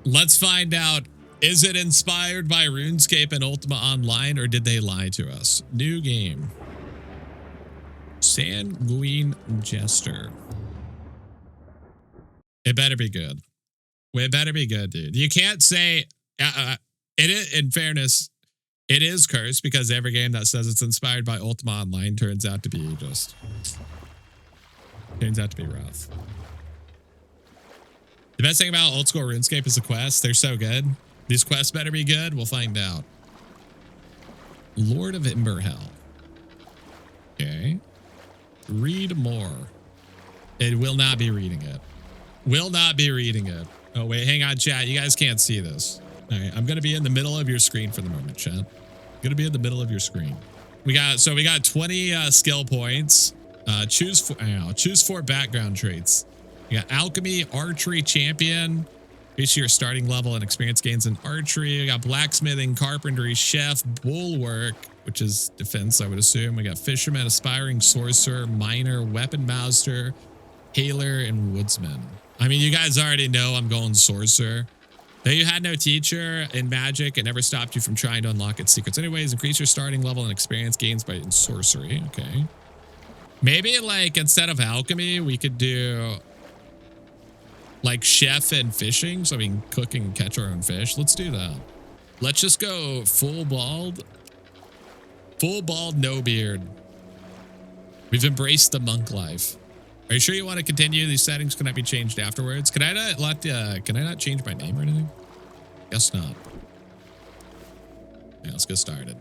Let's find out. Is it inspired by RuneScape and Ultima Online, or did they lie to us? New game. SanguineJester. It better be good. It better be good, dude. You can't say it is, in fairness, it is cursed because every game that says it's inspired by Ultima Online turns out to be rough. The best thing about old school RuneScape is the quests. They're so good. These quests better be good. We'll find out. Lord of Imberhell. Okay. Read more. It will not be reading it. Will not be reading it. Oh, wait. Hang on, chat. You guys can't see this. All right. I'm going to be in the middle of your screen for the moment, chat. I'm going to be in the middle of your screen. We got 20 skill points. Choose 4 background traits. You got alchemy, archery, champion. Increase your starting level and experience gains in archery. You got blacksmithing, carpentry, chef, bulwark, which is defense, I would assume. We got fisherman, aspiring sorcerer, miner, weapon master, healer, and woodsman. I mean, you guys already know I'm going sorcerer. Though you had no teacher in magic, it never stopped you from trying to unlock its secrets. Anyways, increase your starting level and experience gains by in sorcery. Okay. Maybe like instead of alchemy, we could do like chef and fishing, so we can cook and catch our own fish. Let's do that. Let's just go full bald, no beard. We've embraced the monk life. Are you sure you want to continue? These settings cannot be changed afterwards. Can I not change my name or anything? Guess not. Yeah, let's get started.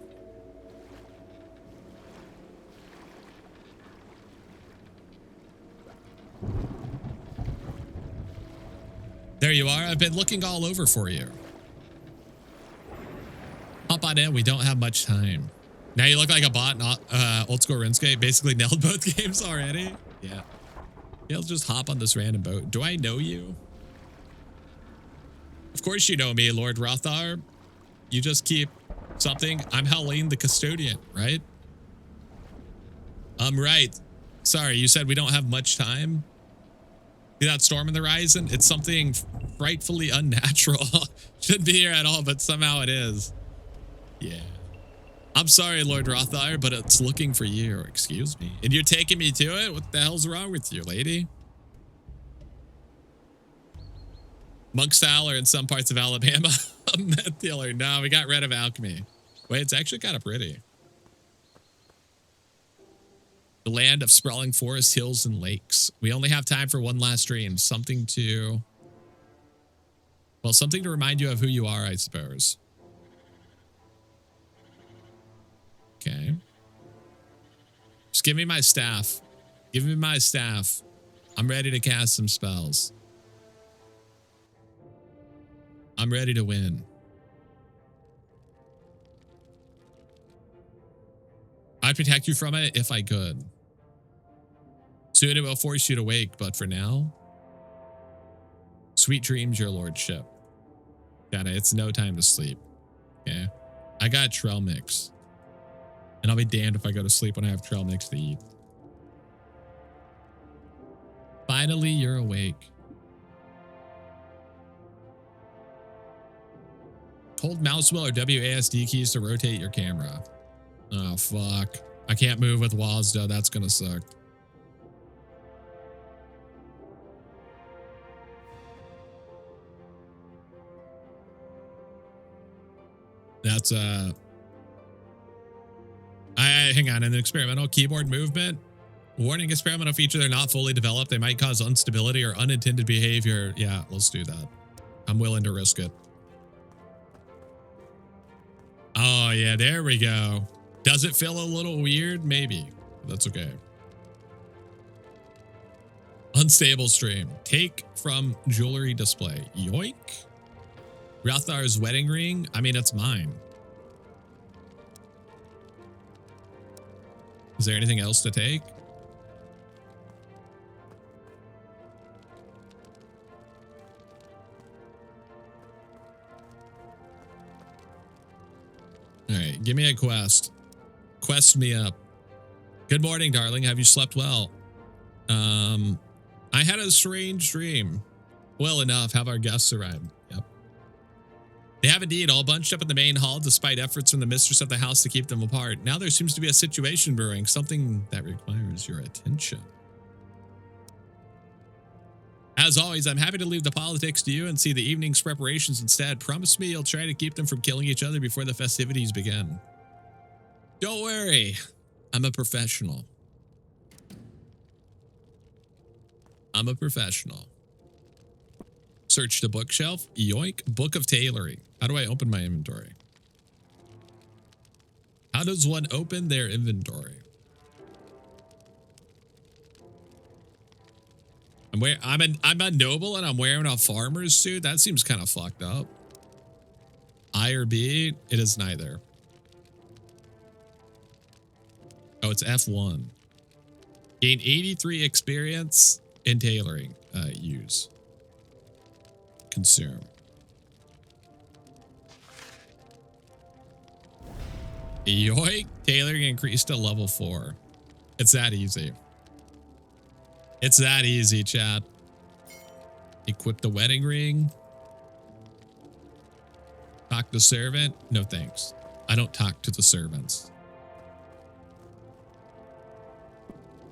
There you are. I've been looking all over for you. Hop on in. We don't have much time. Now you look like a bot, not old school RuneScape. Basically nailed both games already. Yeah. Yeah, let's just hop on this random boat. Do I know you? Of course you know me, Lord Rothar. You just keep something. I'm Helene the Custodian, right? Right. Sorry, you said we don't have much time. See that storm in the horizon? It's something frightfully unnatural. Shouldn't be here at all, but somehow it is. Yeah. I'm sorry, Lord Rothar, but it's looking for you. Excuse me. And you're taking me to it? What the hell's wrong with you, lady? Monk style or in some parts of Alabama? A meth dealer. No, we got rid of alchemy. Wait, it's actually kind of pretty. The land of sprawling forests, hills, and lakes. We only have time for one last dream. Something to remind you of who you are, I suppose. Okay. Just give me my staff. Give me my staff. I'm ready to cast some spells. I'm ready to win. I'd protect you from it if I could. Soon it will force you to wake, but for now, sweet dreams, your lordship. Got it. It's no time to sleep. Okay. I got trail mix. And I'll be damned if I go to sleep when I have trail mix to eat. Finally, you're awake. Hold mouse wheel or WASD keys to rotate your camera. Oh, fuck. I can't move with walls, though. That's gonna suck. That's, hang on. An experimental keyboard movement. Warning, experimental features are not fully developed. They might cause instability or unintended behavior. Yeah, let's do that. I'm willing to risk it. Oh, yeah, there we go. Does it feel a little weird? Maybe. That's okay. Unstable stream. Take from jewelry display. Yoink. Rothar's wedding ring. I mean, it's mine. Is there anything else to take? All right, give me a quest. Quest me up. Good morning, darling. Have you slept well? I had a strange dream. Well enough. Have our guests arrived? Yep. They have indeed all bunched up in the main hall despite efforts from the mistress of the house to keep them apart. Now there seems to be a situation brewing, something that requires your attention. As always, I'm happy to leave the politics to you and see the evening's preparations instead. Promise me you'll try to keep them from killing each other before the festivities begin. Don't worry, I'm a professional. I'm a professional. Search the bookshelf. Yoink. Book of tailoring. How do I open my inventory? How does one open their inventory? I'm a noble and I'm wearing a farmer's suit. That seems kind of fucked up. I or B? It is neither. Oh, it's F1. Gain 83 experience in tailoring. Use. Consume. Yoink. Tailoring increased to level 4. It's that easy. It's that easy, chat. Equip the wedding ring. Talk to servant. No thanks. I don't talk to the servants.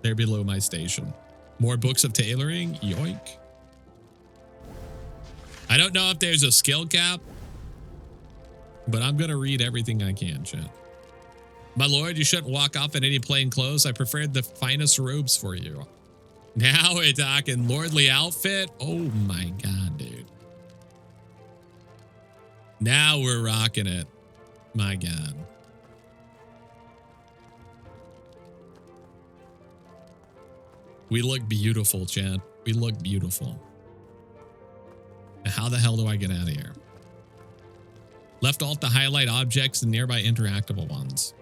They're below my station. More books of tailoring. Yoink. I don't know if there's a skill cap, but I'm going to read everything I can, chat. My lord, you shouldn't walk off in any plain clothes. I prepared the finest robes for you. Now we're talking lordly outfit. Oh my god, dude. Now we're rocking it. My god. We look beautiful, chat. We look beautiful. Now how the hell do I get out of here? Left alt to highlight objects and nearby interactable ones.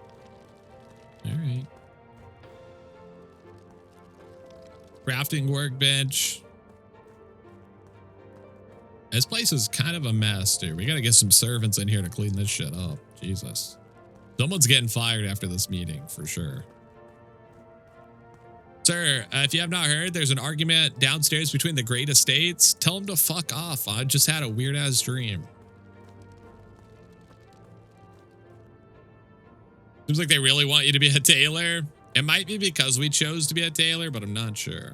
All right. Crafting workbench. This place is kind of a mess, dude. We got to get some servants in here to clean this shit up. Jesus. Someone's getting fired after this meeting, for sure. Sir, if you have not heard, there's an argument downstairs between the great estates. Tell them to fuck off. I just had a weird-ass dream. Seems like they really want you to be a tailor. It might be because we chose to be a tailor, but I'm not sure.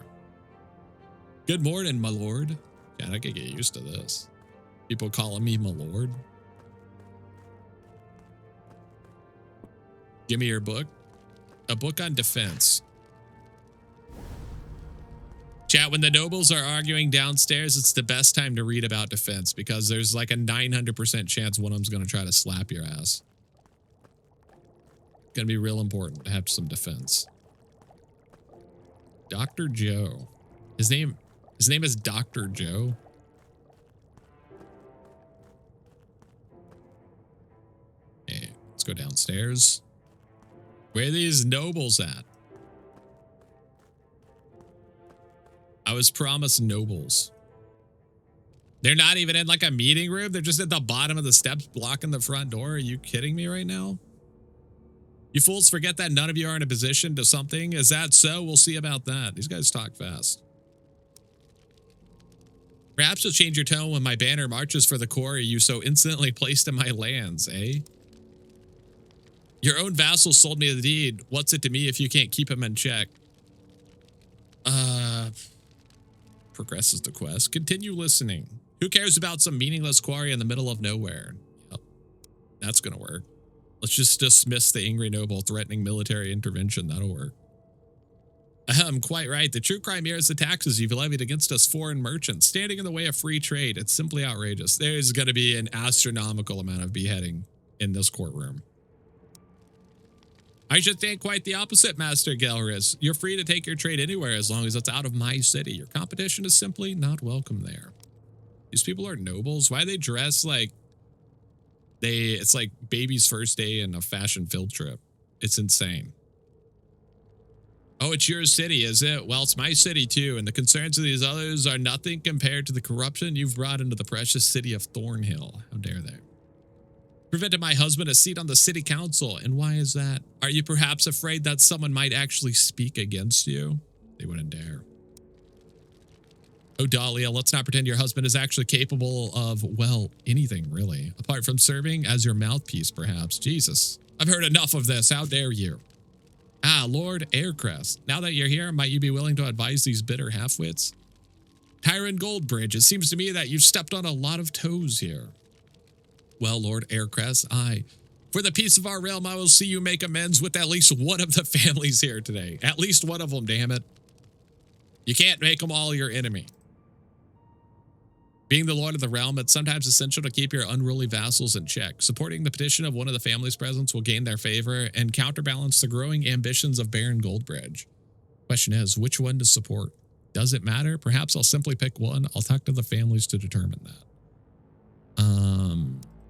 Good morning, my lord. Yeah, I could get used to this. People calling me my lord. Give me your book. A book on defense. Chat, when the nobles are arguing downstairs, it's the best time to read about defense because there's like a 900% chance one of them's going to try to slap your ass. Gonna be real important to have some defense. Dr. Joe. His name is Dr. Joe. Okay, let's go downstairs. Where are these nobles at? I was promised nobles. They're not even in like a meeting room. They're just at the bottom of the steps blocking the front door. Are you kidding me right now? You fools forget that none of you are in a position to something. Is that so? We'll see about that. These guys talk fast. Perhaps you'll change your tone when my banner marches for the quarry you so instantly placed in my lands, eh? Your own vassal sold me the deed. What's it to me if you can't keep him in check? Progresses the quest. Continue listening. Who cares about some meaningless quarry in the middle of nowhere? Yep. That's gonna work. Let's just dismiss the angry noble threatening military intervention. That'll work. Quite right. The true crime here is the taxes you've levied against us foreign merchants, standing in the way of free trade. It's simply outrageous. There's going to be an astronomical amount of beheading in this courtroom. I should think quite the opposite, Master Gelris. You're free to take your trade anywhere as long as it's out of my city. Your competition is simply not welcome there. These people are nobles. Why do they dress like it's like baby's first day in a fashion field trip? It's insane. Oh, it's your city, is it? Well, it's my city too, and the concerns of these others are nothing compared to the corruption you've brought into the precious city of Thornhill. How dare they? Prevented my husband a seat on the city council, and why is that? Are you perhaps afraid that someone might actually speak against you? They wouldn't dare. Oh, Dahlia, let's not pretend your husband is actually capable of, well, anything really. Apart from serving as your mouthpiece, perhaps. Jesus. I've heard enough of this. How dare you? Ah, Lord Aircrest. Now that you're here, might you be willing to advise these bitter halfwits? Tyron Goldbridge, it seems to me that you've stepped on a lot of toes here. Well, Lord Aircrest, for the peace of our realm, I will see you make amends with at least one of the families here today. At least one of them, damn it. You can't make them all your enemy. Being the Lord of the Realm, it's sometimes essential to keep your unruly vassals in check. Supporting the petition of one of the family's presence will gain their favor and counterbalance the growing ambitions of Baron Goldbridge. Question is, which one to support? Does it matter? Perhaps I'll simply pick one. I'll talk to the families to determine that.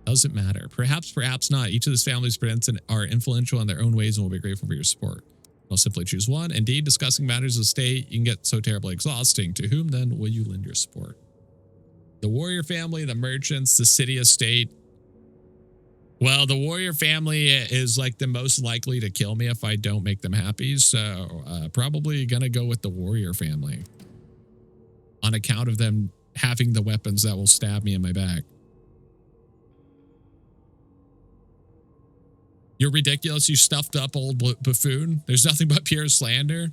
Does it matter? Perhaps, perhaps not. Each of these families are influential in their own ways and will be grateful for your support. I'll simply choose one. Indeed, discussing matters of state, you can get so terribly exhausting. To whom then will you lend your support? The warrior family, the merchants, the city estate. Well, the warrior family is like the most likely to kill me if I don't make them happy. So probably going to go with the warrior family on account of them having the weapons that will stab me in my back. You're ridiculous, you stuffed up old buffoon. There's nothing but pure slander.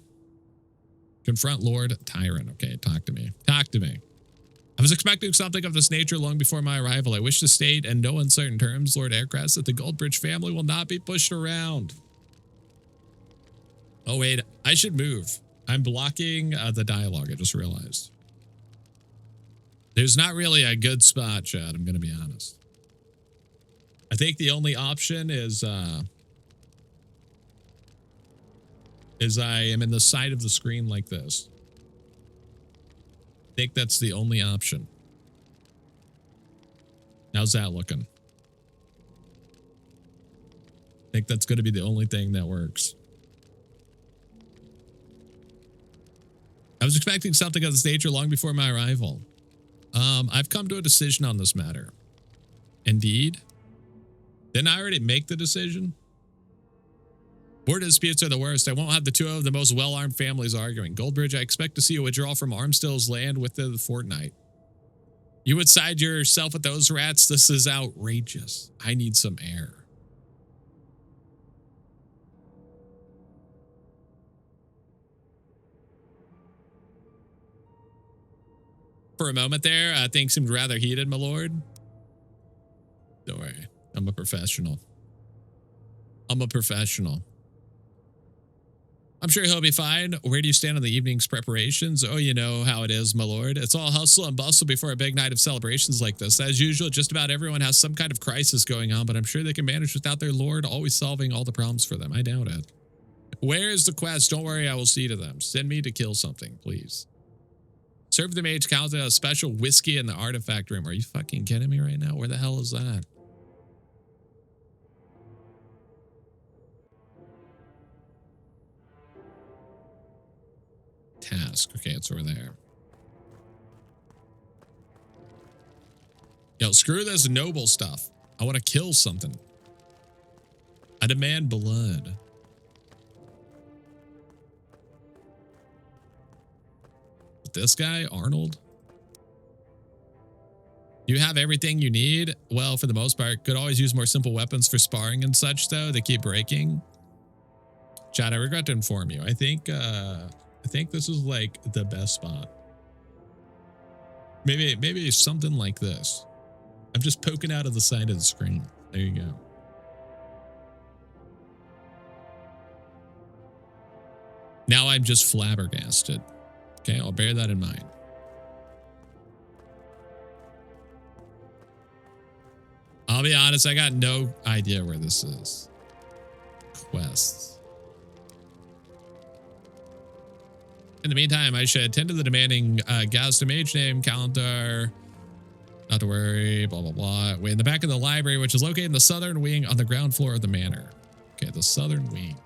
Confront Lord Tyron. Okay, talk to me. Talk to me. I was expecting something of this nature long before my arrival. I wish to state in no uncertain terms, Lord Aircrest, that the Goldbridge family will not be pushed around. Oh, wait. I should move. I'm blocking the dialogue. I just realized. There's not really a good spot, Chad. I'm going to be honest. I think the only option is I am in the side of the screen like this. I think that's the only option. How's that looking? I think that's going to be the only thing that works. I was expecting something of this nature long before my arrival. I've come to a decision on this matter. Indeed. Didn't I already make the decision? Border disputes are the worst. I won't have the two of the most well-armed families arguing. Goldbridge, I expect to see a withdrawal from Armstill's land within the fortnight. You would side yourself with those rats? This is outrageous. I need some air. For a moment there, things seemed rather heated, my lord. Don't worry. I'm a professional. I'm a professional. I'm sure he'll be fine. Where do you stand on the evening's preparations? Oh, you know how it is, my lord. It's all hustle and bustle before a big night of celebrations like this. As usual, just about everyone has some kind of crisis going on, but I'm sure they can manage without their lord always solving all the problems for them. I doubt it. Where is the quest? Don't worry, I will see to them. Send me to kill something, please. Serve the mage count a special whiskey in the artifact room. Are you fucking kidding me right now? Where the hell is that? Task. Okay, it's over there. Yo, screw this noble stuff. I want to kill something. I demand blood. This guy, Arnold? You have everything you need? Well, for the most part. Could always use more simple weapons for sparring and such, though. They keep breaking. Chad, I regret to inform you. I think this is like the best spot. Maybe something like this. I'm just poking out of the side of the screen. There you go. Now I'm just flabbergasted. Okay, I'll bear that in mind. I'll be honest, I got no idea where this is. Quests. In the meantime, I should attend to the demanding gas to mage name calendar. Not to worry, blah, blah, blah. We're in the back of the library, which is located in the southern wing on the ground floor of the manor. Okay, the southern wing.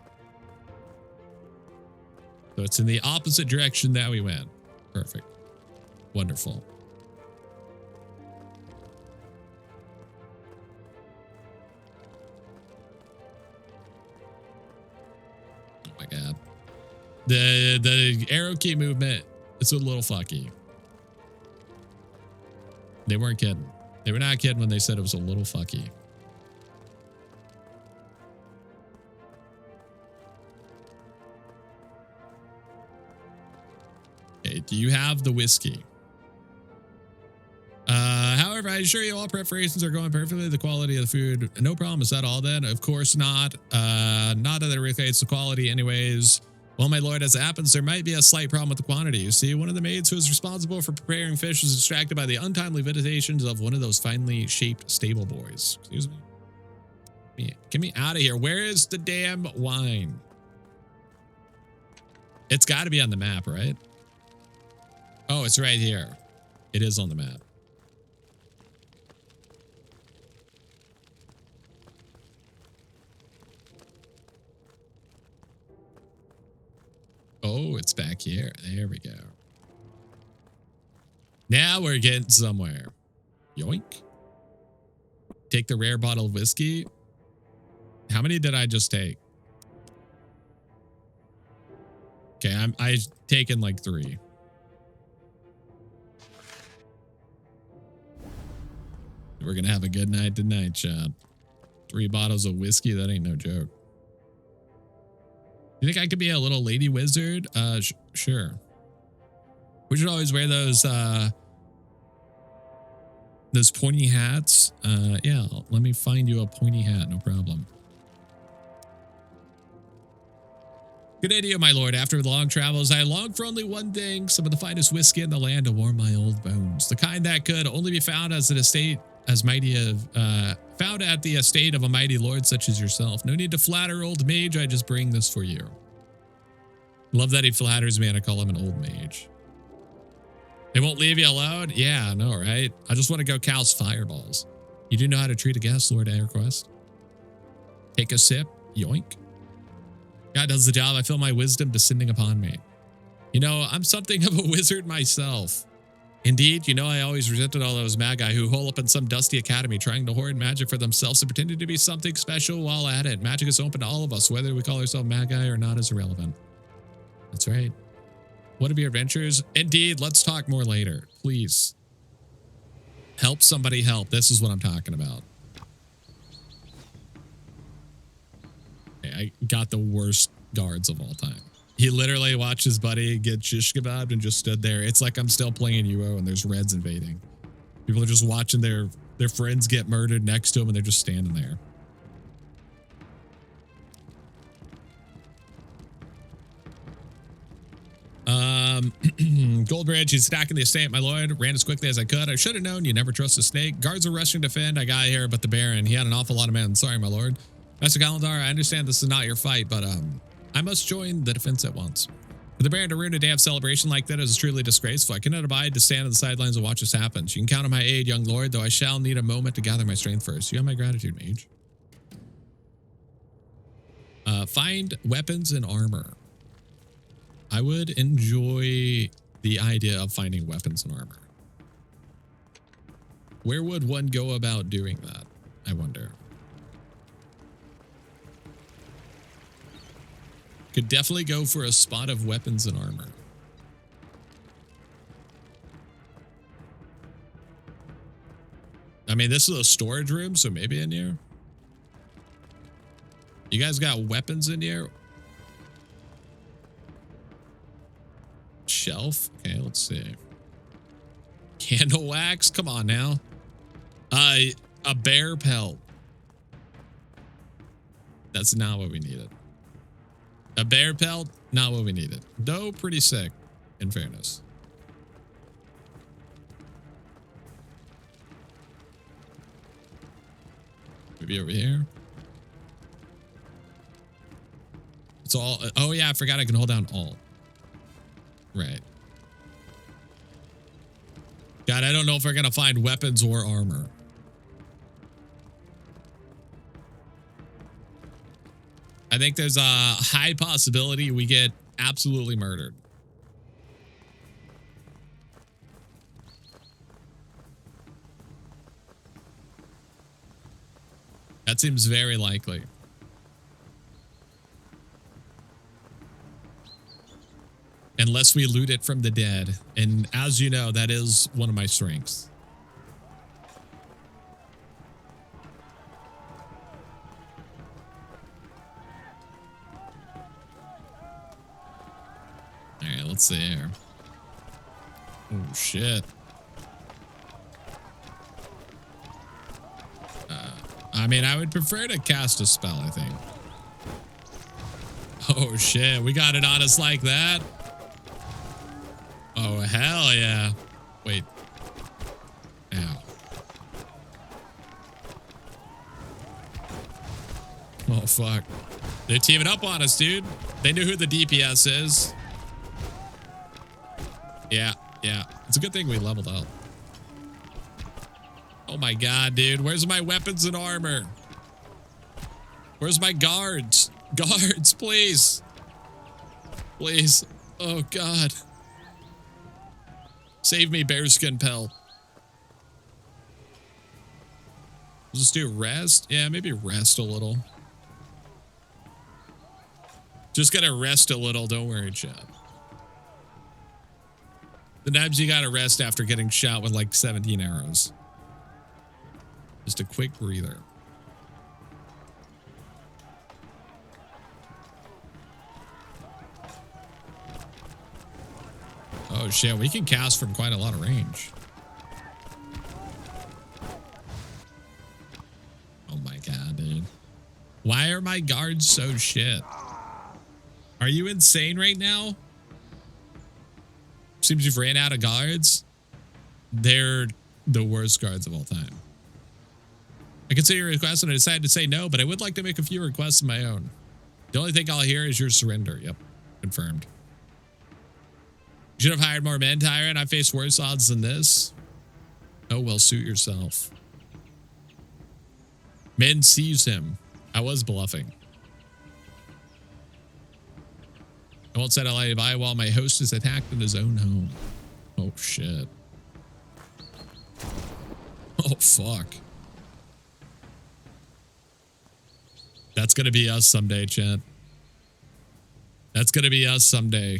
So it's in the opposite direction that we went. Perfect. Wonderful. Oh my God. The arrow key movement is a little fucky. They weren't kidding. They were not kidding when they said it was a little fucky. Okay, do you have the whiskey? However, I assure you all preparations are going perfectly. The quality of the food, no problem. Is that all then? Of course not. Not that it reflects the quality anyways. Well, my lord, as it happens, there might be a slight problem with the quantity. You see, one of the maids who was responsible for preparing fish was distracted by the untimely visitations of one of those finely shaped stable boys. Excuse me? Get me out of here. Where is the damn wine? It's got to be on the map, right? Oh, it's right here. It is on the map. Oh, it's back here. There we go. Now we're getting somewhere. Yoink. Take the rare bottle of whiskey. How many did I just take? Okay, I've taken like 3. We're gonna have a good night tonight, chap. 3 bottles of whiskey, that ain't no joke. You think I could be a little lady wizard? Sure. We should always wear those pointy hats. Yeah, let me find you a pointy hat, no problem. Good idea, my lord. After long travels, I long for only one thing, some of the finest whiskey in the land to warm my old bones. The kind that could only be found as an estate found at the estate of a mighty lord such as yourself. No need to flatter, old mage. I just bring this for you. Love that he flatters me and I call him an old mage. They won't leave you alone? Yeah, I know, right? I just want to go cast fireballs. You do know how to treat a guest, Lord Airquest. Take a sip. Yoink. God does the job. I feel my wisdom descending upon me. You know, I'm something of a wizard myself. Indeed, you know, I always resented all those magi who hole up in some dusty academy trying to hoard magic for themselves and pretending to be something special while at it. Magic is open to all of us, whether we call ourselves magi or not is irrelevant. That's right. What are your adventures? Indeed, let's talk more later. Please. Help somebody help. This is what I'm talking about. Okay, I got the worst guards of all time. He literally watched his buddy get shish kebabbed and just stood there. It's like I'm still playing UO and there's Reds invading. People are just watching their friends get murdered next to them and they're just standing there. Goldbridge, he's stacking the estate, my lord. Ran as quickly as I could. I should have known you never trust a snake. Guards are rushing to defend. I got here, but the Baron, he had an awful lot of men. Sorry, my lord. Master Galandar, I understand this is not your fight, but I must join the defense at once. For the Baron to ruin a day of celebration like that is truly disgraceful. I cannot abide to stand on the sidelines and watch this happen. You can count on my aid, young lord, though I shall need a moment to gather my strength first. You have my gratitude, mage. Find weapons and armor. I would enjoy the idea of finding weapons and armor. Where would one go about doing that? I wonder. Could definitely go for a spot of weapons and armor. I mean, this is a storage room, so maybe in here. You guys got weapons in here? Shelf? Okay, let's see. Candle wax? Come on now. A bear pelt. That's not what we needed. A bear pelt? Not what we needed. Though pretty sick, in fairness. Maybe over here. It's all. Oh yeah, I forgot I can hold down Alt. Right. God, I don't know if we're gonna find weapons or armor. I think there's a high possibility we get absolutely murdered. That seems very likely. Unless we loot it from the dead. And as you know, that is one of my strengths. Let's see here. Oh, shit. I mean, I would prefer to cast a spell, I think. Oh, shit. We got it on us like that? Oh, hell yeah. Wait. Ow. Oh, fuck. They're teaming up on us, dude. They knew who the DPS is. Yeah, yeah. It's a good thing we leveled up. Oh my god, dude. Where's my weapons and armor? Where's my guards? Guards, please. Please. Oh god. Save me, bearskin pelt. Let's just do rest. Yeah, maybe rest a little. Just gotta rest a little. Don't worry, chat. The times you gotta rest after getting shot with like 17 arrows. Just a quick breather. Oh shit, we can cast from quite a lot of range. Oh my god, dude. Why are my guards so shit? Are you insane right now? Seems you've ran out of guards. They're the worst guards of all time. I consider your request and I decided to say no, but I would like to make a few requests of my own. The only thing I'll hear is your surrender. Yep, confirmed. You should have hired more men, Tyrant. I faced worse odds than this. Oh, well, suit yourself. Men sees him. I was bluffing. I won't set a light by while my host is attacked in his own home. Oh, shit. Oh, fuck. That's going to be us someday, chat. That's going to be us someday.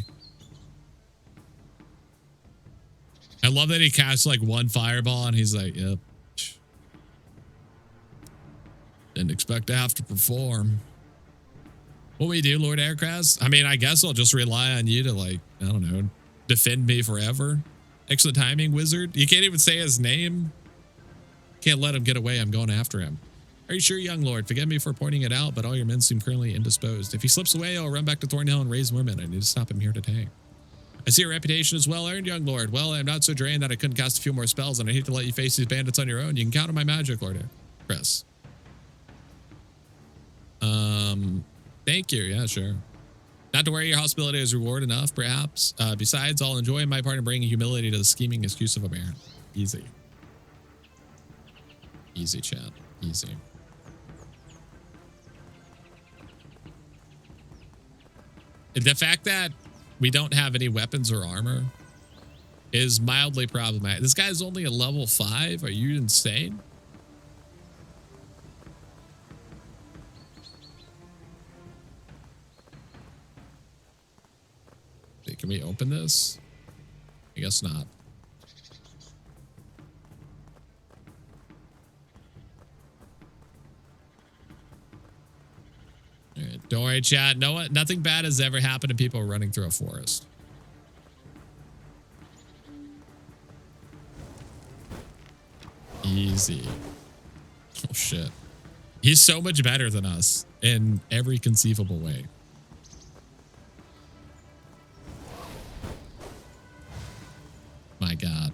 I love that he casts like one fireball and he's like, yep. Didn't expect to have to perform. What we do, Lord Aircraft? I mean, I guess I'll just rely on you to like, I don't know, defend me forever. Excellent timing, wizard. You can't even say his name. Can't let him get away. I'm going after him. Are you sure, young lord? Forgive me for pointing it out, but all your men seem currently indisposed. If he slips away, I'll run back to Thornhill and raise more men. I need to stop him here today. I see your reputation is well earned, young lord. Well, I'm not so drained that I couldn't cast a few more spells, and I hate to let you face these bandits on your own. You can count on my magic, Lord Chris. Thank you. Yeah, sure. Not to worry, your hospitality is reward enough, perhaps. Besides, I'll enjoy my part in bringing humility to the scheming excuse of a baron. Easy. Easy, chat. Easy. The fact that we don't have any weapons or armor is mildly problematic. This guy's only a level 5. Are you insane? Can we open this? I guess not. All right, don't worry, chat. Nothing bad has ever happened to people running through a forest. Easy. Oh, shit. He's so much better than us in every conceivable way. My God.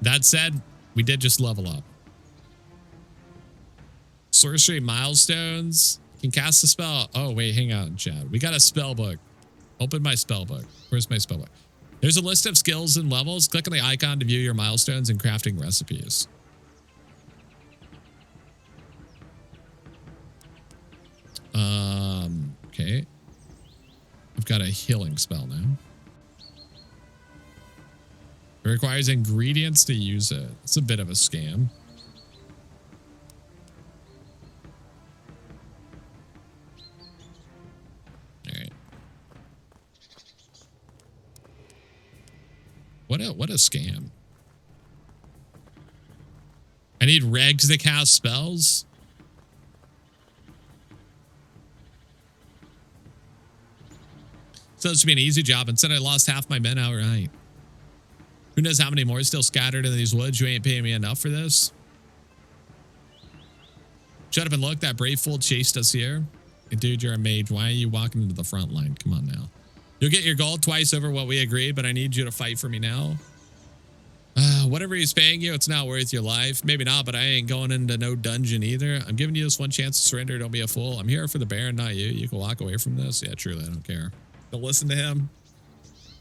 That said, we did just level up. Sorcery milestones. Can cast a spell. Oh, wait, hang on, Chad. We got a spell book. Open my spell book. Where's my spell book? There's a list of skills and levels. Click on the icon to view your milestones and crafting recipes. Okay. I've got a healing spell now. It requires ingredients to use it. It's a bit of a scam. All right. What a scam. I need regs to cast spells. So this should be an easy job. Instead, I lost half my men outright. Who knows how many more still scattered in these woods? You ain't paying me enough for this. Shut up and look. That brave fool chased us here. Hey, dude, you're a mage. Why are you walking into the front line? Come on now. You'll get your gold twice over what we agreed, but I need you to fight for me now. Whatever he's paying you, it's not worth your life. Maybe not, but I ain't going into no dungeon either. I'm giving you this one chance to surrender. Don't be a fool. I'm here for the Baron, not you. You can walk away from this. Yeah, truly, I don't care. Don't listen to him.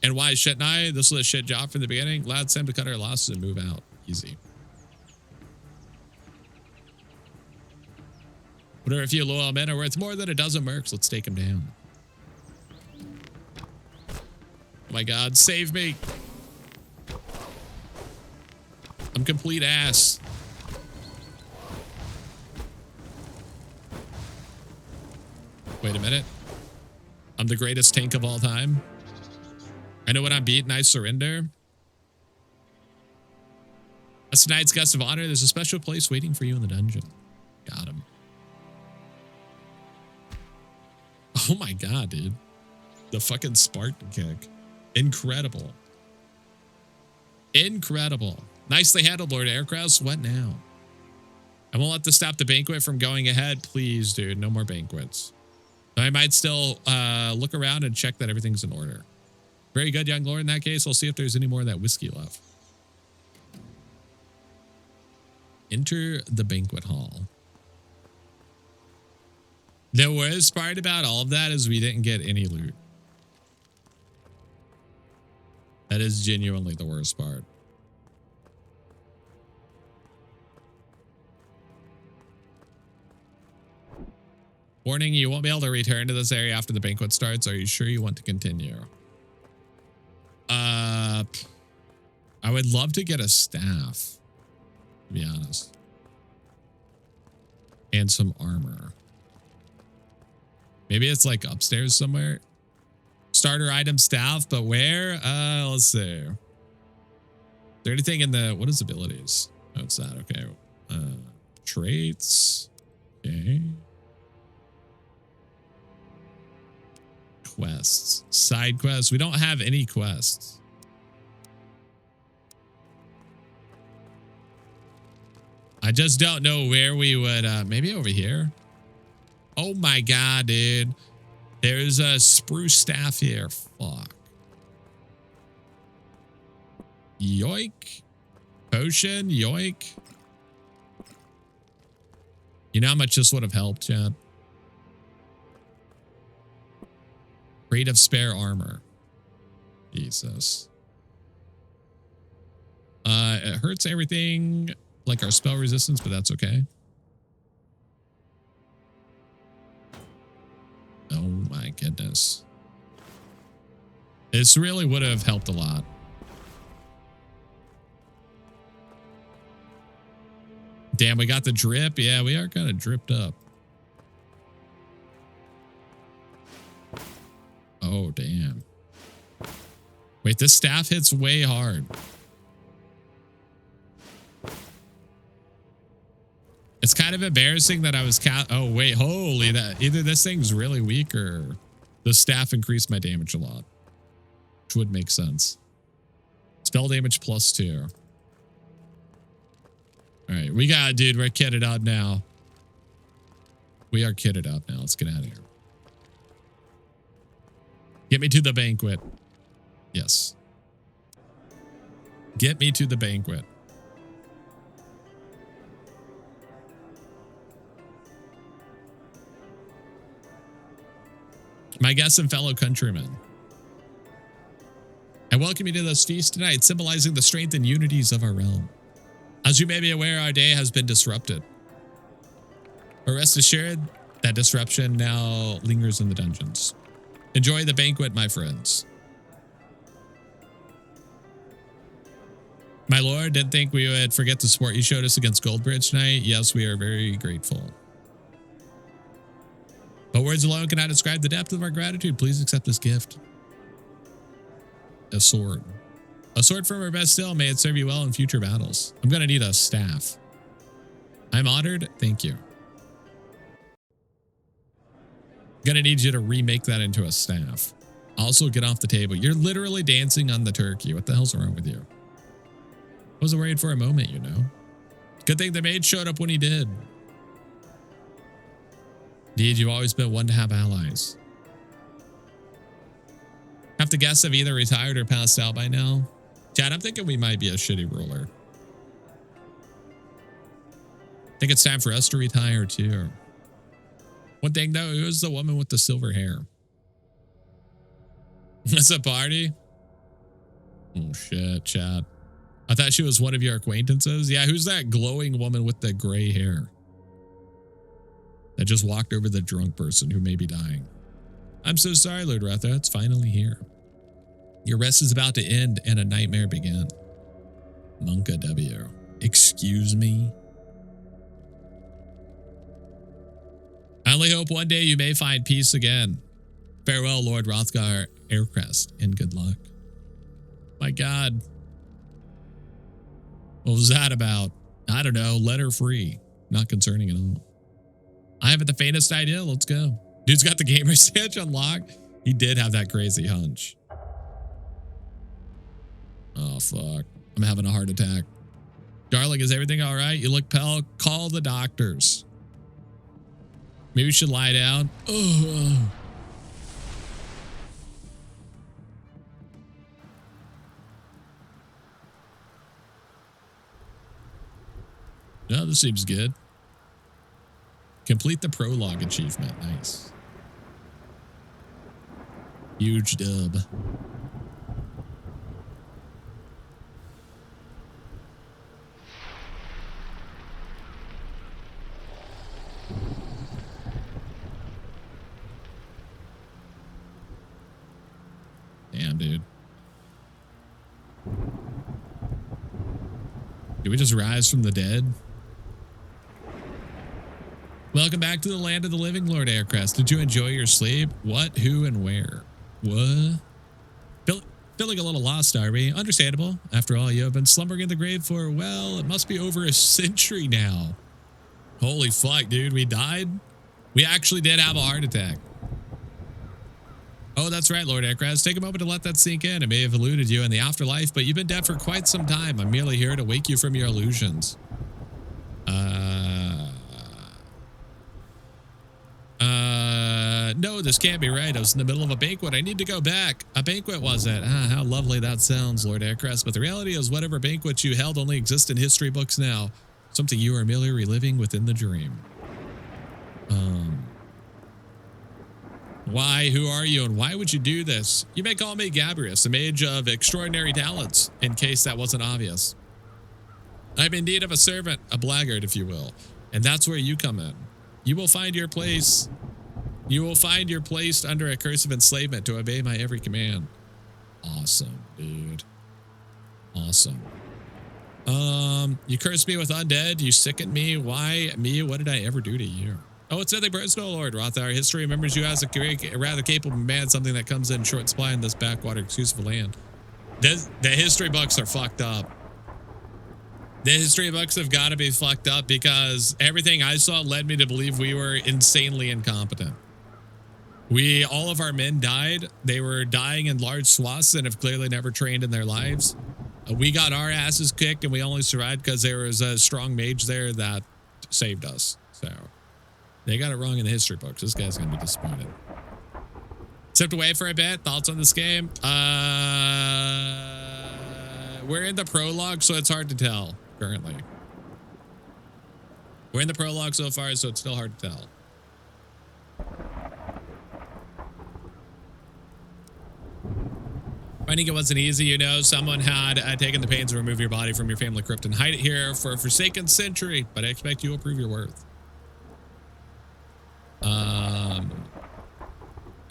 And why shouldn't I? This was a shit job from the beginning. Glad Sam to cut our losses and move out. Easy. Whatever, if you loyal men are worth more than a dozen mercs, let's take him down. Oh my God, save me. I'm complete ass. Wait a minute. I'm the greatest tank of all time. I know what I'm beating. I surrender. That's tonight's guest of honor. There's a special place waiting for you in the dungeon. Got him. Oh my God, dude. The fucking Spartan kick. Incredible. Incredible. Nicely handled, Lord Aircrafts. What now? I won't let this stop the banquet from going ahead. Please, dude. No more banquets. I might still look around and check that everything's in order. Very good, young lord. In that case, I'll see if there's any more of that whiskey left. Enter the banquet hall. The worst part about all of that is we didn't get any loot. That is genuinely the worst part. Warning, you won't be able to return to this area after the banquet starts. Are you sure you want to continue? I would love to get a staff, to be honest. And some armor. Maybe it's like upstairs somewhere. Starter item staff, but where? Let's see. Is there anything in the, what is abilities? Oh, it's that, okay. Traits. Okay. Quests. Side quests. We don't have any quests. I just don't know where we would, maybe over here. Oh my God, dude. There's a spruce staff here. Fuck. Yoink. Potion. Yoink. You know how much this would have helped, Chad? Crate of spare armor. Jesus. It hurts everything like our spell resistance, but that's okay. Oh my goodness. This really would have helped a lot. Damn, we got the drip. Yeah, we are kind of dripped up. Oh, damn. Wait, this staff hits way hard. It's kind of embarrassing that I was oh, wait, holy, that either this thing's really weak or the staff increased my damage a lot, which would make sense. Spell damage +2. All right, we got it, dude. We're kitted up now. We are kitted up now. Let's get out of here. Get me to the banquet. Yes. Get me to the banquet. My guests and fellow countrymen, I welcome you to this feast tonight, symbolizing the strength and unities of our realm. As you may be aware, our day has been disrupted. But rest assured, that disruption now lingers in the dungeons. Enjoy the banquet, my friends. My lord, didn't think we would forget the support you showed us against Goldbridge tonight. Yes, we are very grateful. But words alone cannot describe the depth of our gratitude. Please accept this gift. A sword. A sword from our best still. May it serve you well in future battles. I'm going to need a staff. I'm honored. Thank you. I'm going to need you to remake that into a staff. Also, get off the table. You're literally dancing on the turkey. What the hell's wrong with you? I wasn't worried for a moment, you know. Good thing the maid showed up when he did. Indeed, you've always been one to have allies. Have to guess have either retired or passed out by now. Chad, I'm thinking we might be a shitty ruler. I think it's time for us to retire too. One thing though, who is the woman with the silver hair? It's a party? Oh shit, Chad. I thought she was one of your acquaintances. Yeah, who's that glowing woman with the gray hair? That just walked over the drunk person who may be dying. I'm so sorry, Lord Retha. It's finally here. Your rest is about to end and a nightmare begin. Monka W. Excuse me? I only hope one day you may find peace again. Farewell, Lord Rothgar Aircrest, and good luck. My God. What was that about? I don't know. Letter free. Not concerning at all. I haven't the faintest idea. Let's go. Dude's got the gamer stage unlocked. He did have that crazy hunch. Oh, fuck. I'm having a heart attack. Darling, is everything all right? You look pale. Call the doctors. Maybe we should lie down. Oh. No, this seems good. Complete the prologue achievement. Nice. Huge dub. Damn, dude. Did we just rise from the dead? Welcome back to the land of the living, Lord Aircrest. Did you enjoy your sleep? What, who, and where? What? Feeling a little lost, are we? Understandable. After all, you have been slumbering in the grave for, well, it must be over a century now. Holy fuck, dude. We died? We actually did have a heart attack. Oh, that's right, Lord Aircrest. Take a moment to let that sink in. It may have eluded you in the afterlife, but you've been dead for quite some time. I'm merely here to wake you from your illusions. No, this can't be right. I was in the middle of a banquet. I need to go back. A banquet, was it? Ah, how lovely that sounds, Lord Aircrest. But the reality is whatever banquet you held only exists in history books now. Something you are merely reliving within the dream. Why? Who are you? And why would you do this? You may call me Gabrius, a mage of extraordinary talents, in case that wasn't obvious. I'm in need of a servant, a blackguard, if you will. And that's where you come in. You will find your place. You will find your place under a curse of enslavement to obey my every command. Awesome, dude. Awesome. You cursed me with undead. You sickened me. Why me? What did I ever do to you? Oh, it's nothing personal, Lord Rothar. History remembers you as a rather capable man, something that comes in short supply in this backwater exclusive land. The history books are fucked up. The history books have got to be fucked up because everything I saw led me to believe we were insanely incompetent. All of our men died. They were dying in large swaths and have clearly never trained in their lives. We got our asses kicked and we only survived because there was a strong mage there that saved us. So they got it wrong in the history books. This guy's going to be disappointed. Stepped away for a bit. Thoughts on this game? We're in the prologue, so it's hard to tell currently. We're in the prologue so far, so it's still hard to tell. Finding it wasn't easy, you know. Someone had taken the pains to remove your body from your family crypt and hide it here for a forsaken century, but I expect you will prove your worth.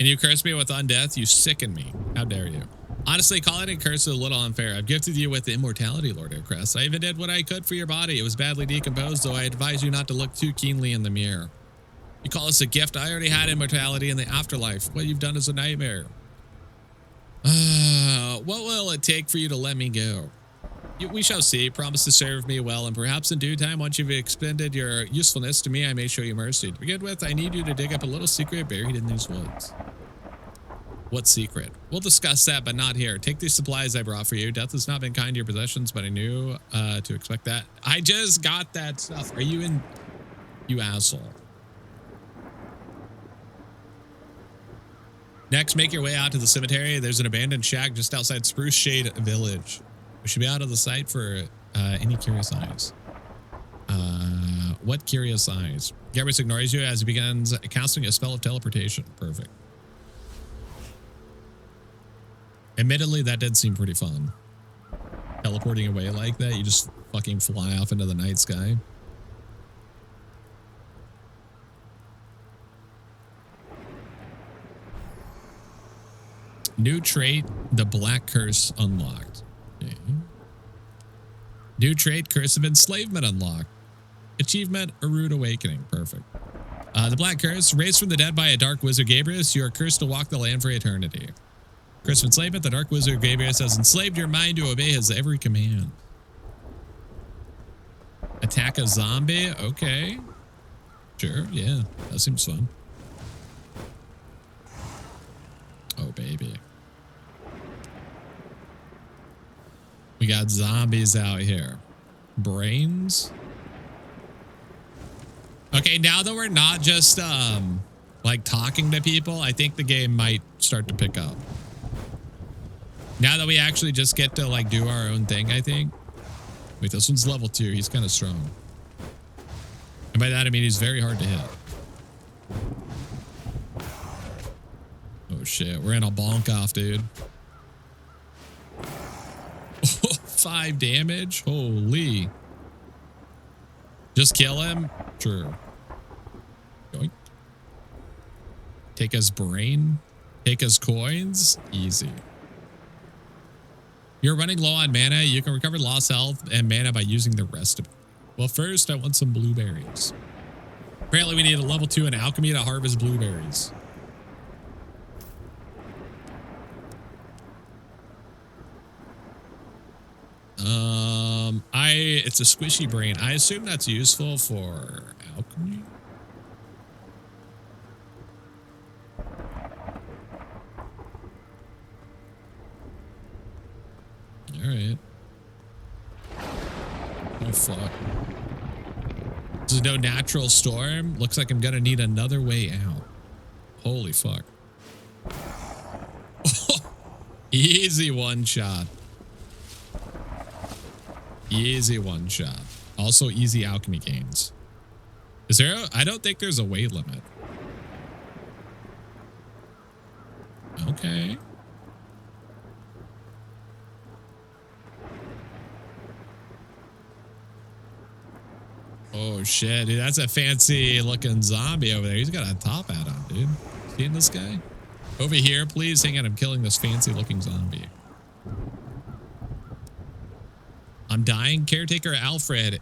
And you curse me with undeath, you sicken me. How dare you? Honestly, calling it a curse is a little unfair. I've gifted you with immortality, Lord Aircrest. I even did what I could for your body. It was badly decomposed, though I advise you not to look too keenly in the mirror. You call this a gift? I already had immortality in the afterlife. What you've done is a nightmare. What will it take for you to let me go? We shall see. Promise to serve me well, and perhaps in due time, once you've expended your usefulness to me, I may show you mercy. To begin with, I need you to dig up a little secret buried in these woods. What secret? We'll discuss that, but not here. Take these supplies I brought for you. Death has not been kind to your possessions, but I knew to expect that. I just got that stuff. Are you in? You asshole. Next, make your way out to the cemetery. There's an abandoned shack just outside Spruce Shade Village. We should be out of the sight for any curious eyes. What curious eyes? Garrus ignores you as he begins casting a spell of teleportation. Perfect. Admittedly, that did seem pretty fun. Teleporting away like that, you just fucking fly off into the night sky. New trait, the Black Curse unlocked. Okay. New trait, Curse of Enslavement unlocked. Achievement, A Rude Awakening. Perfect. The Black Curse, raised from the dead by a dark wizard Gabrius, you are cursed to walk the land for eternity. Curse of Enslavement, the dark wizard Gabrius has enslaved your mind to obey his every command. Attack a zombie? Okay. Sure, yeah. That seems fun. Oh, baby. We got zombies out here. Brains? Okay, now that we're not just like talking to people, I think the game might start to pick up. Now that we actually just get to like do our own thing, I think. Wait, this one's level 2. He's kind of strong. And by that I mean he's very hard to hit. Oh shit, we're in a bonk off, dude. 5 damage? Holy. Just kill him? Sure. Yoink. Take his brain? Take his coins? Easy. You're running low on mana. You can recover lost health and mana by using the rest of it. Well, first, I want some blueberries. Apparently, we need a level 2 in alchemy to harvest blueberries. It's a squishy brain. I assume that's useful for alchemy. All right. Oh, fuck. There's no natural storm. Looks like I'm gonna need another way out. Holy fuck. Easy one shot. Easy one shot. Also easy alchemy gains. Is there I don't think there's a weight limit. Okay. Oh shit, dude, that's a fancy looking zombie over there. He's got a top hat on, dude. Seeing this guy? Over here, please. Hang on, I'm killing this fancy looking zombie. I'm dying. Caretaker Alfred.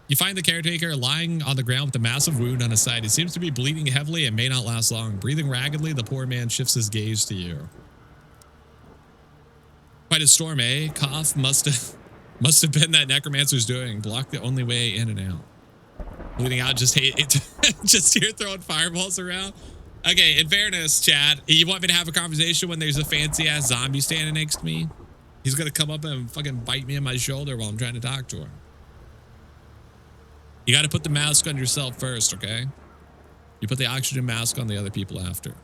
You find the caretaker lying on the ground with a massive wound on his side. He seems to be bleeding heavily and may not last long. Breathing raggedly, the poor man shifts his gaze to you. Quite a storm, eh? Cough must have been that necromancer's doing. Block the only way in and out. Bleeding out, just hate it. Just here throwing fireballs around. Okay, in fairness, chat, you want me to have a conversation when there's a fancy ass zombie standing next to me? He's gonna come up and fucking bite me on my shoulder while I'm trying to talk to him. You gotta put the mask on yourself first, okay? You put the oxygen mask on the other people after.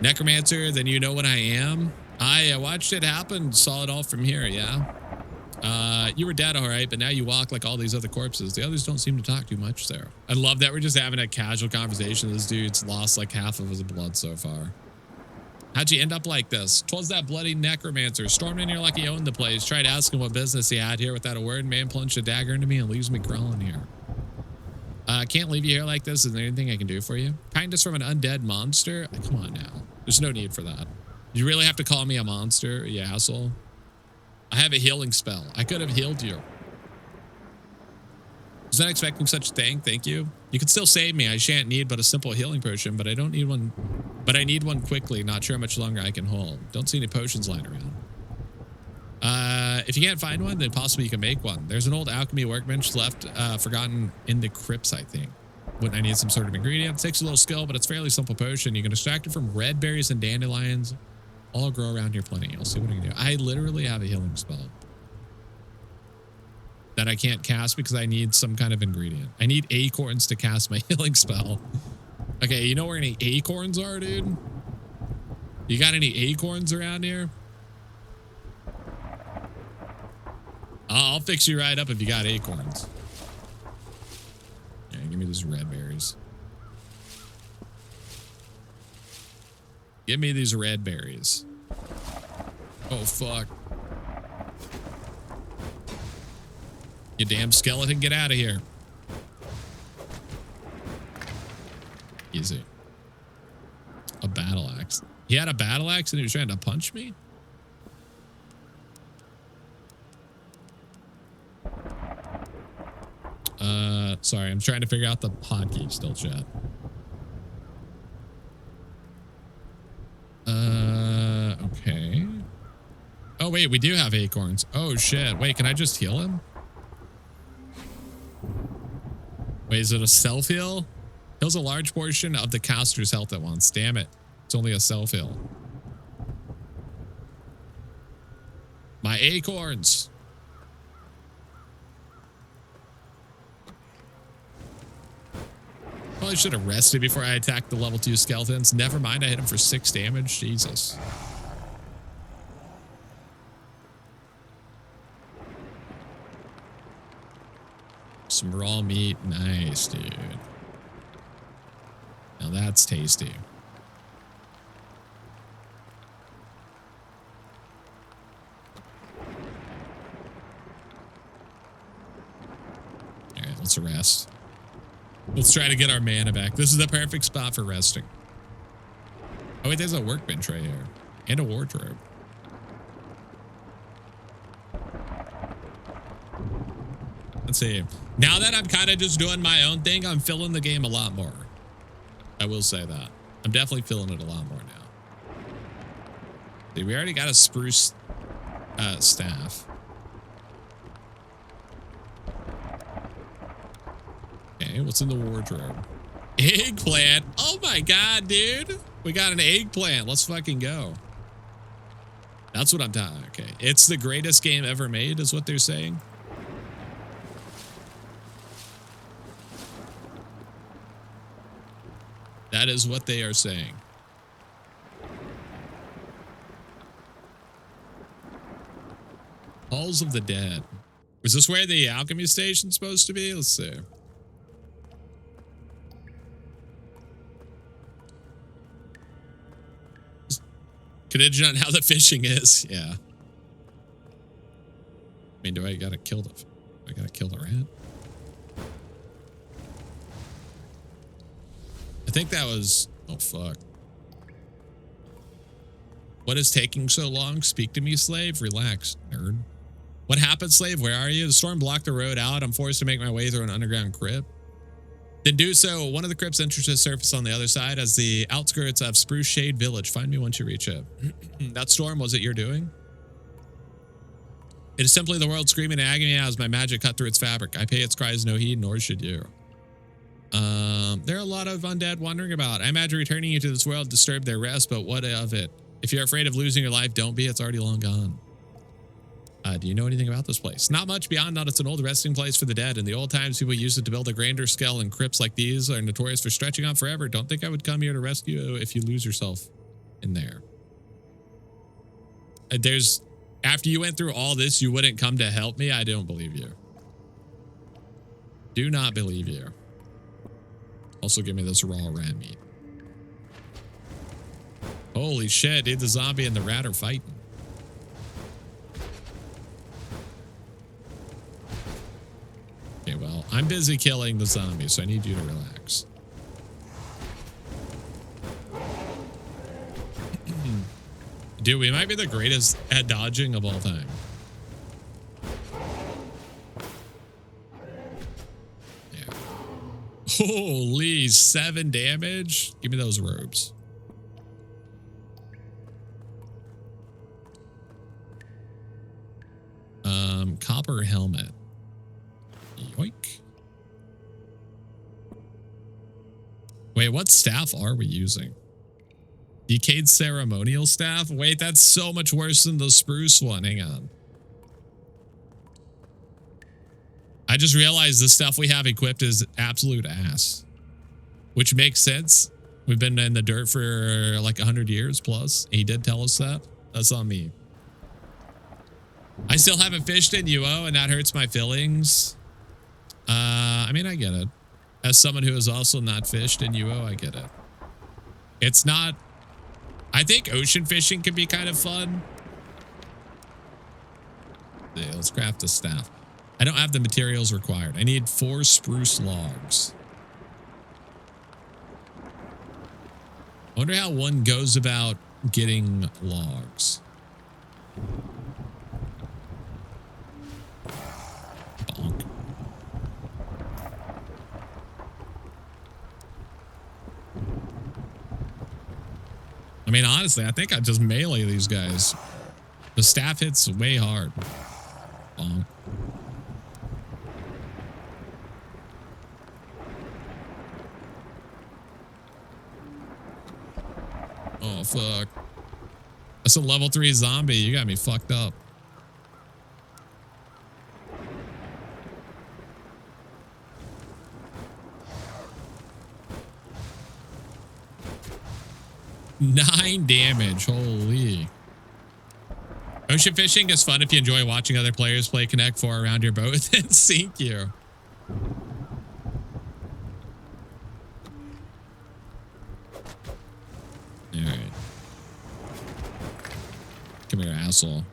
Necromancer, then you know what I am. I watched it happen, saw it all from here, yeah? You were dead, all right, but now you walk like all these other corpses. The others don't seem to talk too much there. I love that we're just having a casual conversation. This dude's lost like half of his blood so far. How'd you end up like this? 'Twas that bloody necromancer. Stormed in here like he owned the place. Tried asking what business he had here without a word. Man plunged a dagger into me and leaves me crawling here. Can't leave you here like this. Is there anything I can do for you? Kindness from an undead monster? Come on now. There's no need for that. You really have to call me a monster, you asshole? I have a healing spell. I could have healed you. Was not expecting such a thing. Thank you. You can still save me. I shan't need but a simple healing potion, but I don't need one. But I need one quickly. Not sure how much longer I can hold. Don't see any potions lying around. If you can't find one, then possibly you can make one. There's an old alchemy workbench left, forgotten in the crypts, I think. Wouldn't I need some sort of ingredient? It takes a little skill, but it's a fairly simple potion. You can extract it from red berries and dandelions. All grow around here plenty. I'll see what I can do. I literally have a healing spell that I can't cast because I need some kind of ingredient. I need acorns to cast my healing spell. Okay, you know where any acorns are, dude? You got any acorns around here? I'll fix you right up if you got acorns. Yeah, give me these red berries. Give me these red berries. Oh, fuck. You damn skeleton, get out of here. Easy. A battle axe. He had a battle axe and he was trying to punch me? Sorry, I'm trying to figure out the hotkey still, chat. Okay. Oh, wait, we do have acorns. Oh, shit. Wait, can I just heal him? Wait, is it a self-heal? Heals a large portion of the caster's health at once. Damn it. It's only a self-heal. My acorns. Probably should have rested before I attacked the level 2 skeletons. Never mind, I hit him for 6 damage. Jesus. Some raw meat. Nice, dude. Now that's tasty. All right, let's rest. Let's try to get our mana back. This is the perfect spot for resting. Oh, wait, there's a workbench right here. And a wardrobe. Let's see. Now that I'm kind of just doing my own thing, I'm feeling the game a lot more. I will say that. I'm definitely feeling it a lot more now. See, we already got a spruce staff. Okay, what's in the wardrobe? Eggplant. Oh my god, dude. We got an eggplant. Let's fucking go. That's what I'm talking. Okay. It's the greatest game ever made is what they're saying. That is what they are saying. Halls of the Dead. Is this where the alchemy station's supposed to be? Let's see. Contingent on how the fishing is. Yeah. I mean, do I gotta kill the rat? I think that was... Oh, fuck. What is taking so long? Speak to me, slave. Relax, nerd. What happened, slave? Where are you? The storm blocked the road out. I'm forced to make my way through an underground crypt. Then do so. One of the crypt's entrances surface on the other side as the outskirts of Spruce Shade Village. Find me once you reach it. That storm was it your doing? It is simply the world screaming in agony as my magic cut through its fabric. I pay its cries no heed, nor should you. There are a lot of undead wandering about. I imagine returning you to this world disturbed their rest, but what of it? If you're afraid of losing your life, don't be. It's already long gone. Do you know anything about this place? Not much beyond that it's an old resting place for the dead. In the old times, people used it to build a grander scale, and crypts like these are notorious for stretching on forever. Don't think I would come here to rescue you if you lose yourself in there. After you went through all this, you wouldn't come to help me? I don't believe you. Do not believe you. Also give me this raw rat meat. Holy shit, dude, the zombie and the rat are fighting. Okay, well, I'm busy killing the zombie, so I need you to relax. Dude, we might be the greatest at dodging of all time. Yeah. Holy 7 damage. Give me those robes. Copper helmet. Yoink. Wait, what staff are we using? Decayed ceremonial staff? Wait, that's so much worse than the spruce one. Hang on. I just realized the stuff we have equipped is absolute ass. Which makes sense. We've been in the dirt for like 100 years plus. He did tell us that. That's on me. I still haven't fished in UO and that hurts my feelings. I mean, I get it. As someone who has also not fished in UO, I get it. It's not... I think ocean fishing can be kind of fun. Yeah, let's craft a staff. I don't have the materials required. I need 4 spruce logs. I wonder how one goes about getting logs. Bonk. I mean, honestly, I think I just melee these guys. The staff hits way hard. Bonk. Oh, fuck. That's a level 3 zombie. You got me fucked up. Nine damage. Holy. Ocean fishing is fun if you enjoy watching other players play Connect 4 around your boat and sink you. Alright. Come here, asshole.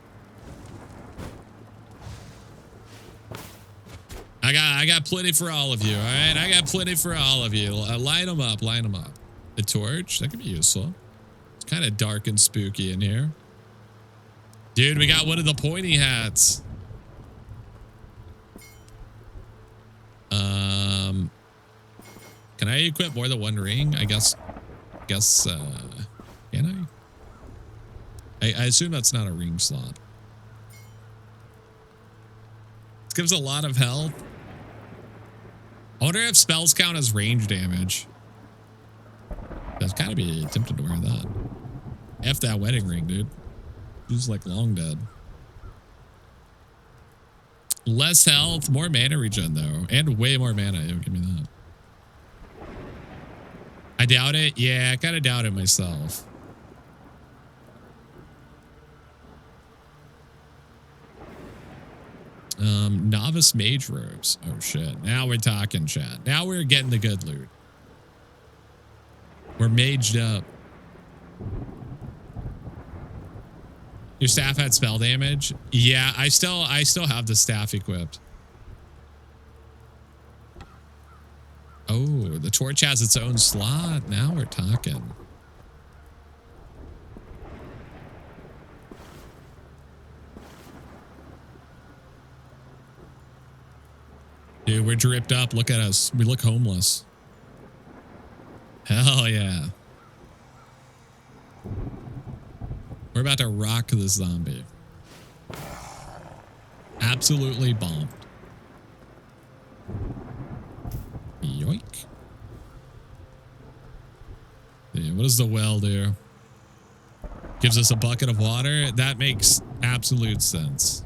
I got plenty for all of you, alright? I got plenty for all of you. Line them up, line them up. The torch, that could be useful. It's kind of dark and spooky in here. Dude, we got one of the pointy hats. Can I equip more than one ring? I guess, can I assume that's not a ring slot. This gives a lot of health. I wonder if spells count as range damage. I've gotta be tempted to wear that. F that wedding ring, dude. She's like long dead. Less health, more mana regen though, and way more mana. Yo, give me that. I doubt it. Yeah, I kind of doubt it myself. Novice mage robes. Oh shit. Now we're talking, chat. Now we're getting the good loot. We're maged up. Your staff had spell damage? Yeah, I still have the staff equipped. Oh, the torch has its own slot. Now we're talking. Dude, we're dripped up. Look at us. We look homeless. Hell yeah. We're about to rock this zombie. Absolutely bombed. Yoink. Yeah, what does the well do? Gives us a bucket of water? That makes absolute sense.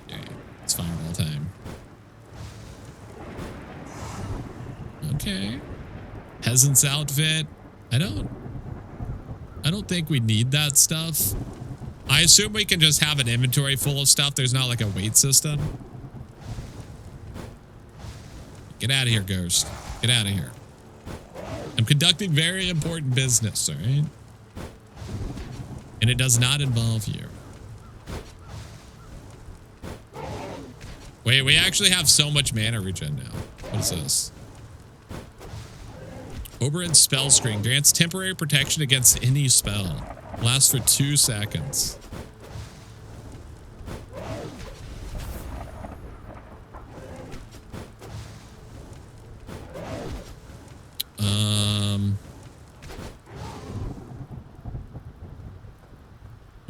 Yeah, it's fine all the time. Okay. Peasant's outfit. I don't think we need that stuff. I assume we can just have an inventory full of stuff. There's not like a weight system. Get out of here, ghost. Get out of here. I'm conducting very important business, all right? And it does not involve you. Wait, we actually have so much mana regen now. What is this? Oberyn spell screen grants temporary protection against any spell. Lasts for 2 seconds.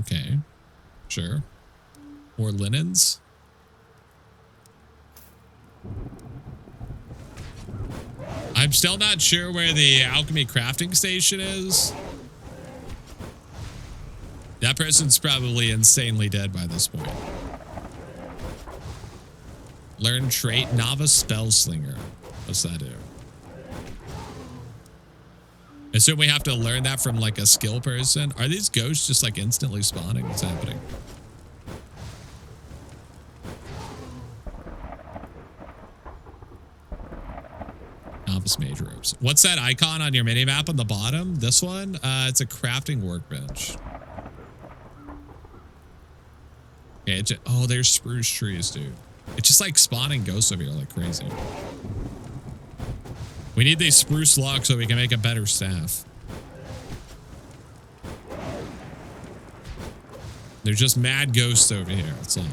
Okay. Sure. More linens. I'm still not sure where the alchemy crafting station is. That person's probably insanely dead by this point. Learn trait Novice Spell Slinger. What's that do? I assume we have to learn that from like a skill person. Are these ghosts just like instantly spawning? What's happening? Novice Mage Ropes. What's that icon on your minimap on the bottom? This one? It's a crafting workbench. Okay, oh, there's spruce trees, dude. It's just like spawning ghosts over here like crazy. We need these spruce logs so we can make a better staff. There's just mad ghosts over here. That's all.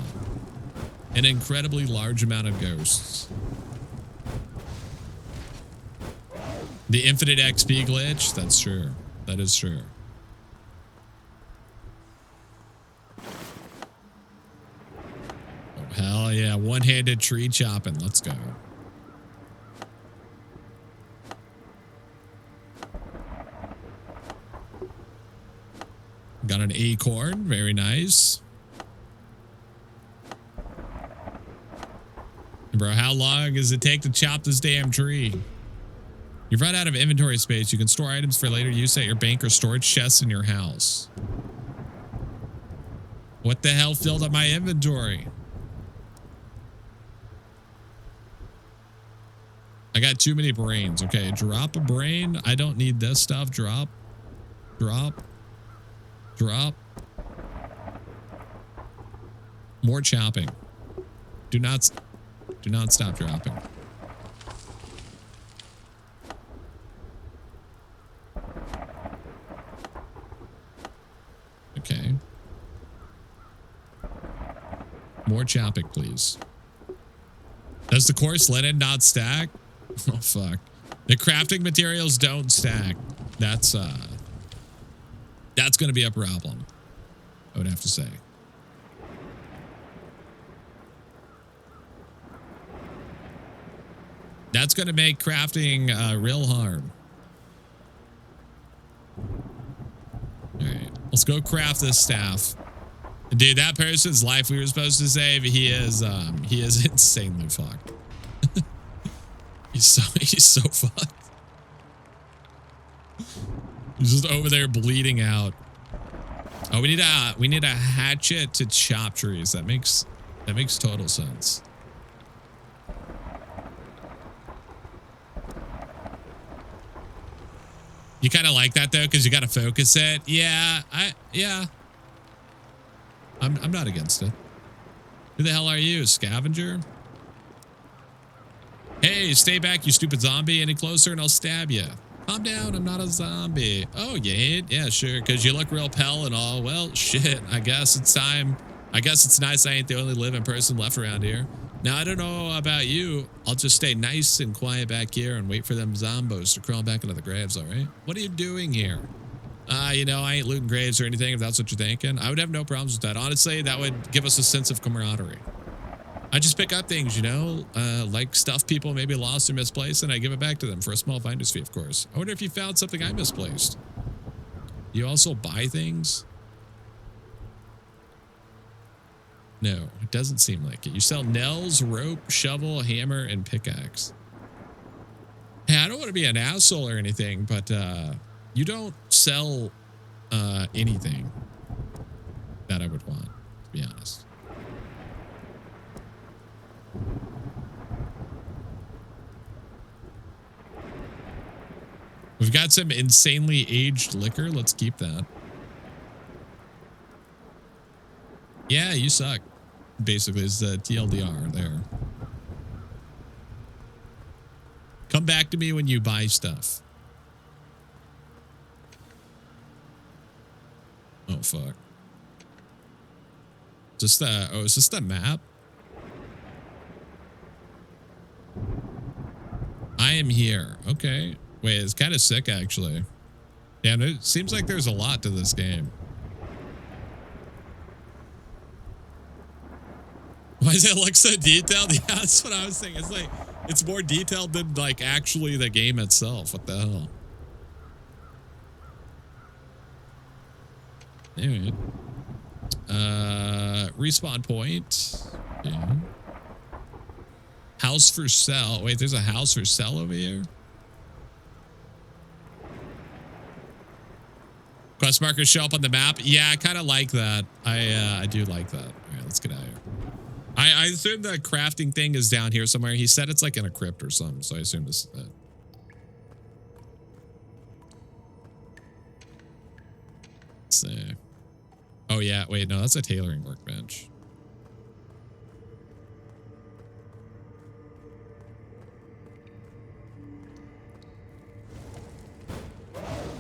An incredibly large amount of ghosts. The infinite XP glitch? That's true. That is true. Oh, hell yeah. One-handed tree chopping. Let's go. Got an acorn. Very nice. Bro, how long does it take to chop this damn tree? You've run out of inventory space. You can store items for later use at your bank or storage chests in your house. What the hell filled up my inventory? I got too many brains. Okay, drop a brain. I don't need this stuff. Drop. Drop. Drop. More chopping. Do not stop dropping. Okay. More chopping, please. Does the coarse linen not stack? Oh, fuck. The crafting materials don't stack. That's going to be a problem, I would have to say. That's going to make crafting real hard. All right, let's go craft this staff. Dude, that person's life we were supposed to save, he is insanely fucked. he's so fucked. He's just over there bleeding out. Oh, we need a hatchet to chop trees. That makes total sense. You kind of like that though, because you got to focus it. Yeah, I'm not against it. Who the hell are you, scavenger? Hey, stay back, you stupid zombie. Any closer and I'll stab you. Calm down, I'm not a zombie. Oh, you ain't? Yeah, sure, because you look real pale and all. Well, shit, I guess it's time. I guess it's nice I ain't the only living person left around here. Now, I don't know about you. I'll just stay nice and quiet back here and wait for them zombos to crawl back into the graves, all right? What are you doing here? You know, I ain't looting graves or anything, if that's what you're thinking. I would have no problems with that. Honestly, that would give us a sense of camaraderie. I just pick up things, you know, like stuff people maybe lost or misplaced, and I give it back to them for a small finder's fee, of course. I wonder if you found something I misplaced. You also buy things? No, it doesn't seem like it. You sell nails, rope, shovel, hammer, and pickaxe. Hey, I don't want to be an asshole or anything, but you don't sell anything that I would want, to be honest. We've got some insanely aged liquor. Let's keep that. Yeah, you suck. Basically, it's the TLDR there. Come back to me when you buy stuff. Oh, fuck. Just oh, is this the map? I am here. Okay. Wait, it's kind of sick, actually. Damn, it seems like there's a lot to this game. Why does it look so detailed? Yeah, that's what I was thinking. It's like, It's more detailed than like actually the game itself. What the hell? All right. Respawn point. Yeah. House for sale. Wait, there's a house for sale over here? Quest markers show up on the map. Yeah, I kind of like that. I do like that. All right, let's get out of here. I assume the crafting thing is down here somewhere. He said it's like in a crypt or something, so I assume this is it. Let's see. Oh yeah, wait, no, that's a tailoring workbench.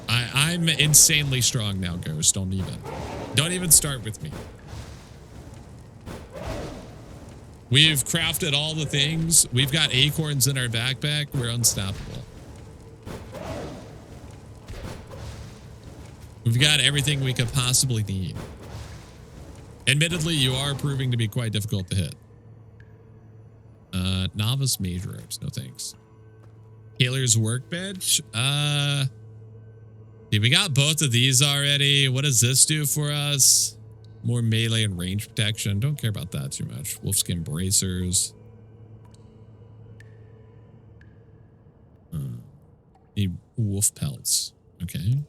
I'm insanely strong now, Ghost. Don't even start with me. We've crafted all the things. We've got acorns in our backpack. We're unstoppable. We've got everything we could possibly need. Admittedly, you are proving to be quite difficult to hit. Novice mage ropes. No thanks. Tailor's workbench. Dude, we got both of these already. What does this do for us? More melee and range protection. Don't care about that too much. Wolfskin bracers. Need wolf pelts. Okay.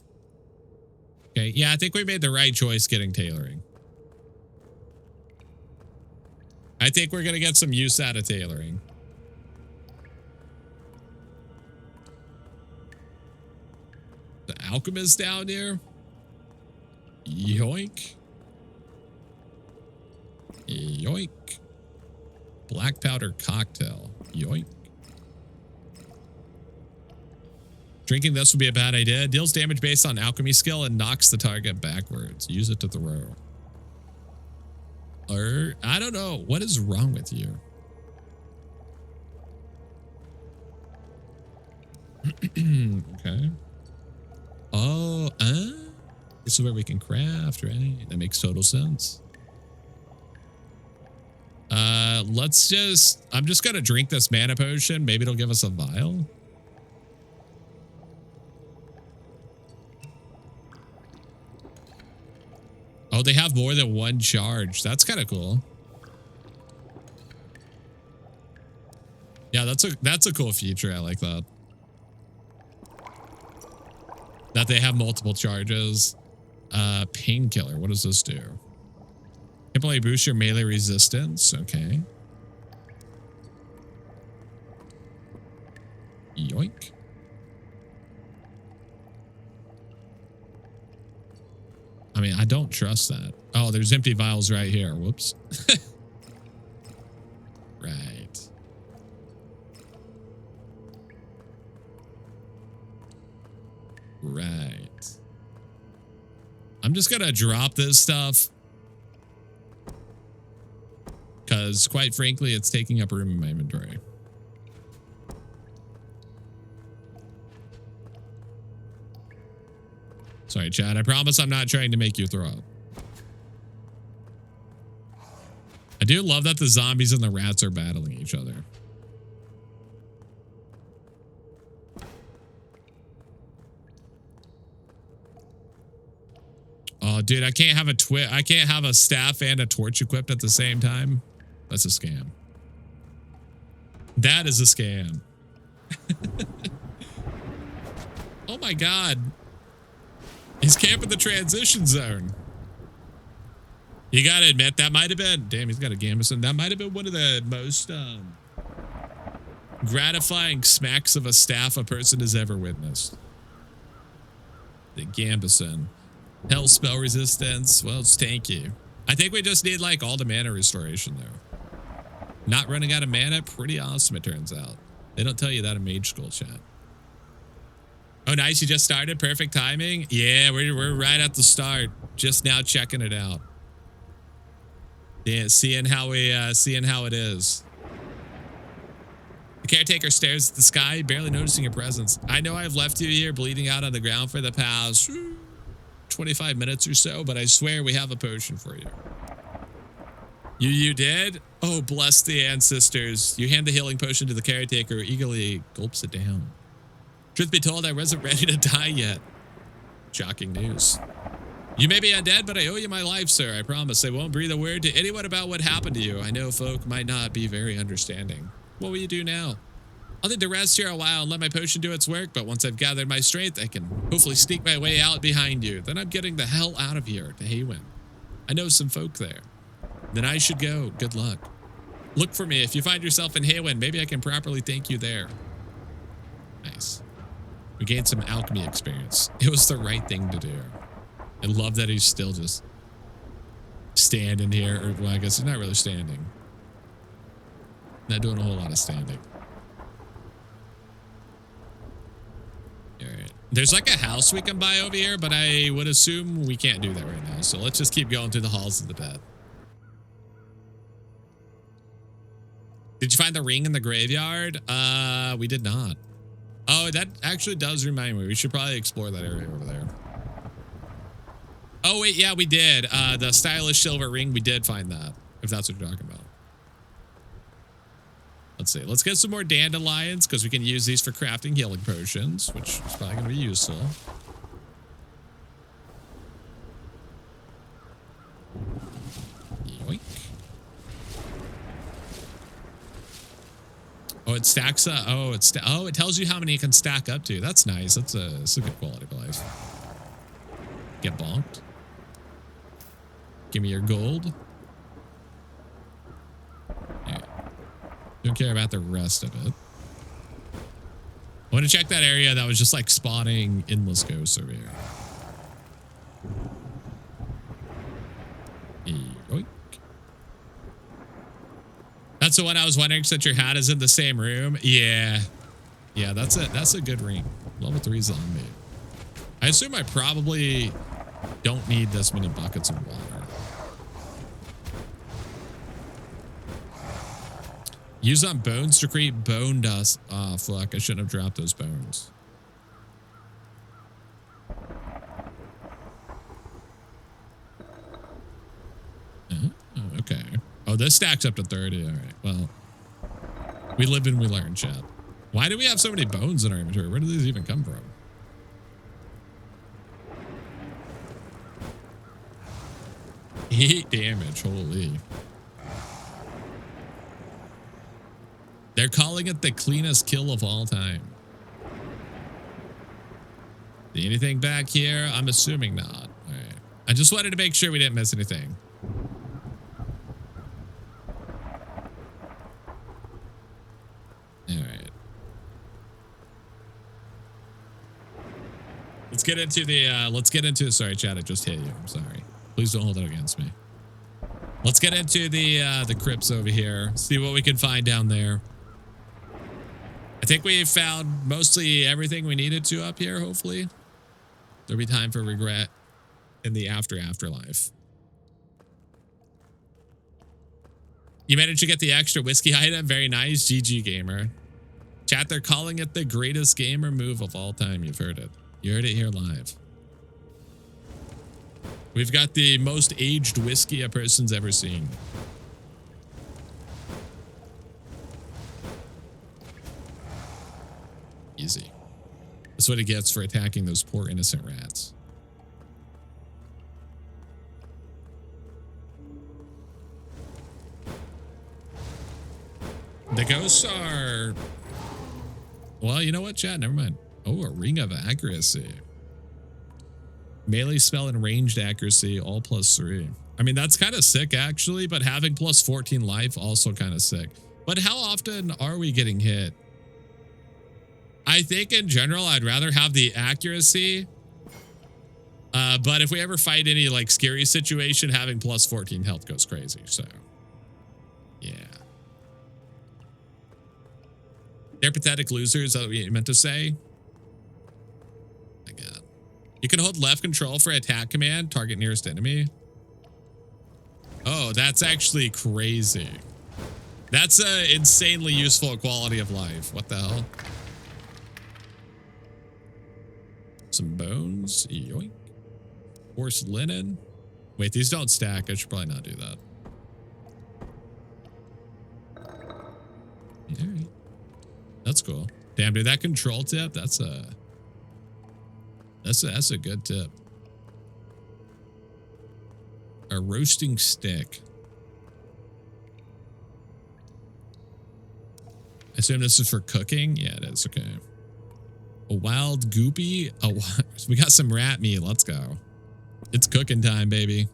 Okay. Yeah, I think we made the right choice getting tailoring. I think we're going to get some use out of tailoring. The alchemist down here. Yoink. Yoink. Black powder cocktail. Yoink. Drinking this would be a bad idea. Deals damage based on alchemy skill and knocks the target backwards. Use it to throw. Or, I don't know. What is wrong with you? Okay. Oh, this is where we can craft, right? That makes total sense. Let's just, I'm just gonna drink this mana potion. Maybe it'll give us a vial. Oh, they have more than one charge. That's kind of cool. Yeah, that's a cool feature. I like that. That they have multiple charges. Painkiller. What does this do? Temporarily boost your melee resistance. Okay. Yoink. I mean, I don't trust that. Oh, there's empty vials right here. Whoops. Right. Right. I'm just gonna drop this stuff. Because, quite frankly, it's taking up room in my inventory. Sorry, Chad. I promise I'm not trying to make you throw up. I do love that the zombies and the rats are battling each other. Oh, dude, I can't have a staff and a torch equipped at the same time. That's a scam. That is a scam. Oh my God. He's camping the transition zone. You gotta admit, that might have been, damn, he's got a gambeson. That might have been one of the most gratifying smacks of a staff a person has ever witnessed. The gambeson. Hell spell resistance. Well, it's tanky. I think we just need like all the mana restoration though. Not running out of mana, pretty awesome it turns out. They don't tell you that in Mage School, chat. Oh, nice, you just started. Perfect timing. Yeah, we're right at the start. Just now checking it out. Yeah, seeing how it is. The caretaker stares at the sky, barely noticing your presence. I know I've left you here bleeding out on the ground for the past 25 minutes or so, but I swear we have a potion for you. You did? Oh, bless the ancestors. You hand the healing potion to the caretaker who eagerly gulps it down. Truth be told, I wasn't ready to die yet. Shocking news. You may be undead, but I owe you my life, sir. I promise I won't breathe a word to anyone about what happened to you. I know folk might not be very understanding. What will you do now? I'll need to rest here a while and let my potion do its work, but once I've gathered my strength, I can hopefully sneak my way out behind you. Then I'm getting the hell out of here to Haywin. I know some folk there. Then I should go. Good luck. Look for me. If you find yourself in Haywin, maybe I can properly thank you there. Nice. We gained some alchemy experience. It was the right thing to do. I love that he's still just standing here. Or, well, I guess he's not really standing. Not doing a whole lot of standing. All right. There's like a house we can buy over here, but I would assume we can't do that right now. So let's just keep going through the halls of the dead. Did you find the ring in the graveyard? We did not. Oh, that actually does remind me. We should probably explore that area over there. Oh, wait. Yeah, we did. The stylish silver ring. We did find that, if that's what you're talking about. Let's see. Let's get some more dandelions because we can use these for crafting healing potions, which is probably going to be useful. Yoink. Oh, it stacks up. Oh, it tells you how many it can stack up to. That's nice. That's a good quality of life. Get bonked. Give me your gold. Yeah. Don't care about the rest of it. I want to check that area that was just like spawning endless ghosts over here. Yoink. That's the one I was wondering since your hat is in the same room. Yeah. Yeah, that's it. That's a good ring. Level 3 zombie. I assume I probably don't need this many buckets of water. Use on bones to create bone dust. Oh, fuck. I shouldn't have dropped those bones. Okay. Oh, this stacks up to 30. All right. Well, we live and we learn, chat. Why do we have so many bones in our inventory? Where do these even come from? 8 damage. Holy. They're calling it the cleanest kill of all time. See anything back here? I'm assuming not. All right. I just wanted to make sure we didn't miss anything. All right. Let's get into sorry, chat, I just hit you. I'm sorry. Please don't hold it against me. Let's get into the crypts over here. See what we can find down there. I think we found mostly everything we needed to up here, hopefully. There'll be time for regret in the afterlife. You managed to get the extra whiskey item. Very nice. GG gamer. Chat, they're calling it the greatest gamer move of all time. You've heard it. You heard it here live. We've got the most aged whiskey a person's ever seen. Easy. That's what it gets for attacking those poor innocent rats. The ghosts are... Well, you know what, chat? Never mind. Oh, a ring of accuracy. Melee spell and ranged accuracy, all +3. I mean, that's kind of sick, actually, but having +14 life, also kind of sick. But how often are we getting hit? I think in general, I'd rather have the accuracy. But if we ever fight any like scary situation, having +14 health goes crazy. So, yeah. They're pathetic losers. Is that what you meant to say? My God. You can hold left control for attack command, target nearest enemy. Oh, that's actually crazy. That's a insanely useful quality of life. What the hell? Some bones. Yoink. Horse linen. Wait, these don't stack. I should probably not do that. All right. That's cool. Damn, dude, that control tip, that's a good tip. A roasting stick. I assume this is for cooking? Yeah, it is. Okay. A wild goopy. Oh, we got some rat meat. Let's go. It's cooking time, baby.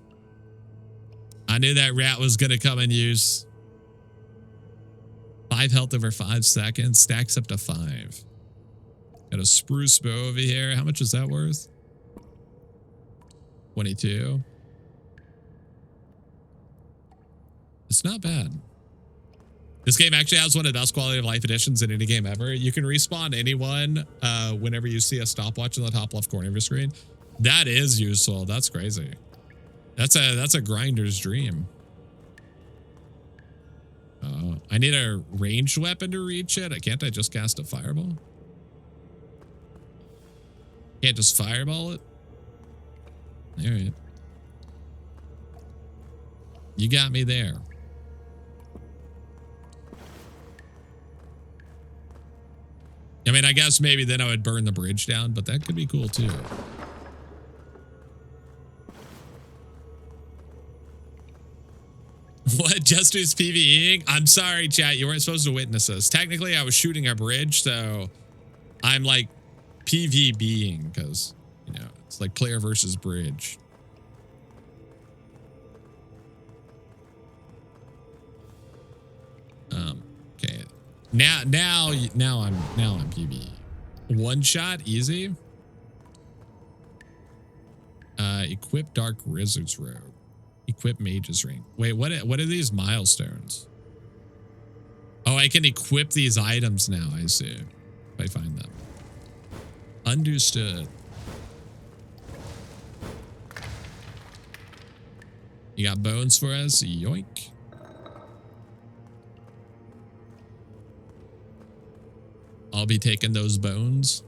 I knew that rat was going to come in use. 5 health over 5 seconds. Stacks up to 5. Got a spruce bow over here. How much is that worth? 22. It's not bad. This game actually has one of the best quality of life additions in any game ever. You can respawn anyone whenever you see a stopwatch in the top left corner of your screen. That is useful. That's crazy. That's a grinder's dream. I need a ranged weapon to reach it. Can't I just cast a fireball? Can't just fireball it? All right. You got me there. I mean, I guess maybe then I would burn the bridge down, but that could be cool too. What? Jester's PvEing? I'm sorry, chat. You weren't supposed to witness this. Technically, I was shooting a bridge, so I'm like PvBing because, you know, it's like player versus bridge. Okay. Now I'm PvE. One shot, easy. Equip Dark Wizard's Robe. Equip Mage's Ring. Wait, what are these milestones? Oh, I can equip these items now, I see. If I find them. Understood. You got bones for us? Yoink. I'll be taking those bones.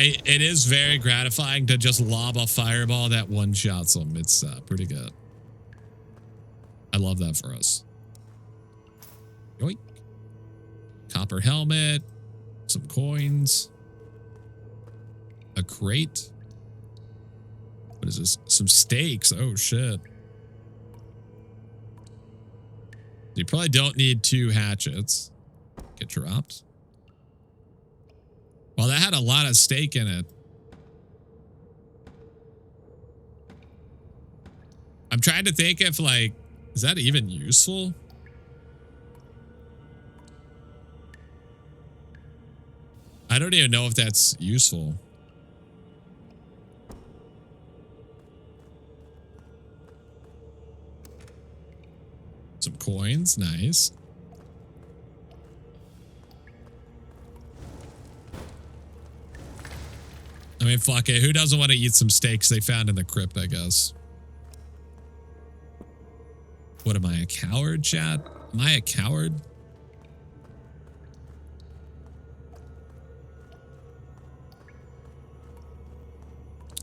It is very gratifying to just lob a fireball that one-shots them. It's pretty good. I love that for us. Yoink. Copper helmet. Some coins. A crate. What is this? Some steaks. Oh, shit. You probably don't need 2 hatchets. Get dropped. Well, that had a lot of steak in it. I'm trying to think if, like, is that even useful? I don't even know if that's useful. Some coins, nice. I mean, fuck it. Who doesn't want to eat some steaks they found in the crypt, I guess? What am I, a coward, chat? Am I a coward?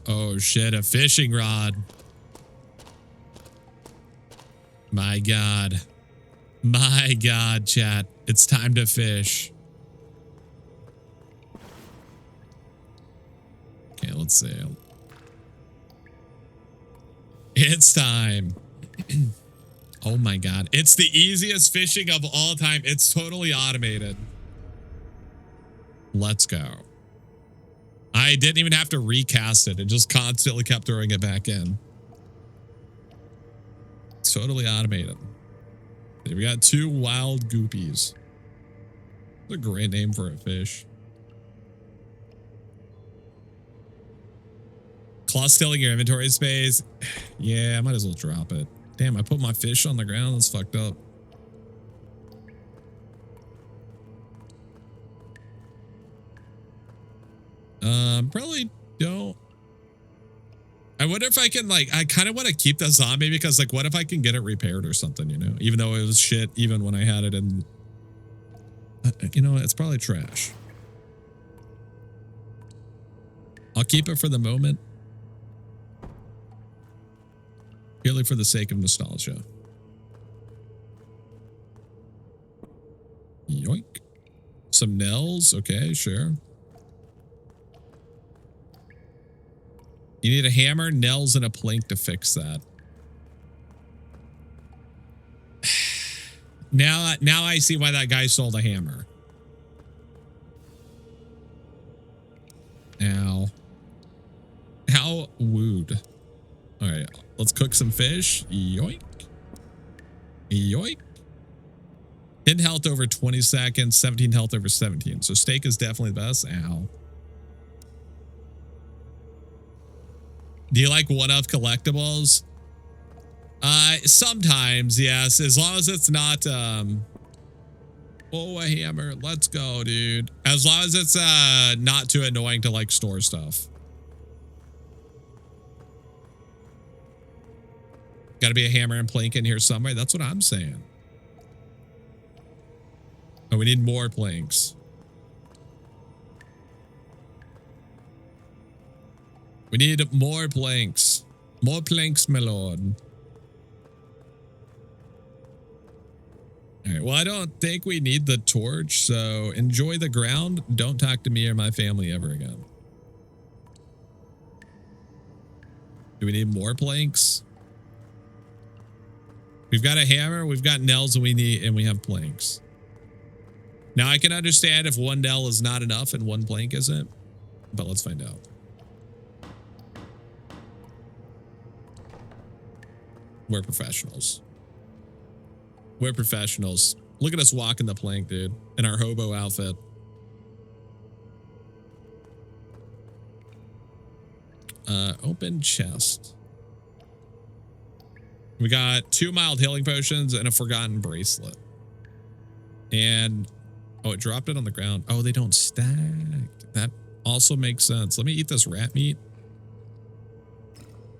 Oh, shit. A fishing rod. My God. My God, chat. It's time to fish. Okay, let's see. It's time. Oh my God. It's the easiest fishing of all time. It's totally automated. Let's go. I didn't even have to recast it. It just constantly kept throwing it back in. It's totally automated. Okay, we got 2 wild goopies. That's a great name for a fish. Claw stealing your inventory space. Yeah, I might as well drop it. Damn, I put my fish on the ground. That's fucked up. Probably don't. I wonder if I can, like, I kind of want to keep the zombie because, like, what if I can get it repaired or something, you know? Even though it was shit, even when I had it in, you know, it's probably trash. I'll keep it for the moment. Purely for the sake of nostalgia. Yoink. Some nails. Okay, sure. You need a hammer, nails, and a plank to fix that. Now I see why that guy sold a hammer. Ow. How wooed. All right, let's cook some fish. Yoink. Yoink. 10 health over 20 seconds, 17 health over 17. So steak is definitely the best. Ow. Do you like one-off collectibles? Sometimes, yes. As long as it's not, oh, a hammer. Let's go, dude. As long as it's, not too annoying to, like, store stuff. Gotta be a hammer and plank in here somewhere. That's what I'm saying. Oh, we need more planks. We need more planks. More planks, my lord. All right, well, I don't think we need the torch, so enjoy the ground. Don't talk to me or my family ever again. Do we need more planks? We've got a hammer, we've got nails, and we have planks. Now I can understand if one nail is not enough and one plank isn't, but let's find out. We're professionals. We're professionals. Look at us walking the plank, dude, in our hobo outfit. Open chest. We got 2 mild healing potions and a forgotten bracelet. And, oh, it dropped it on the ground. Oh, they don't stack. That also makes sense. Let me eat this rat meat.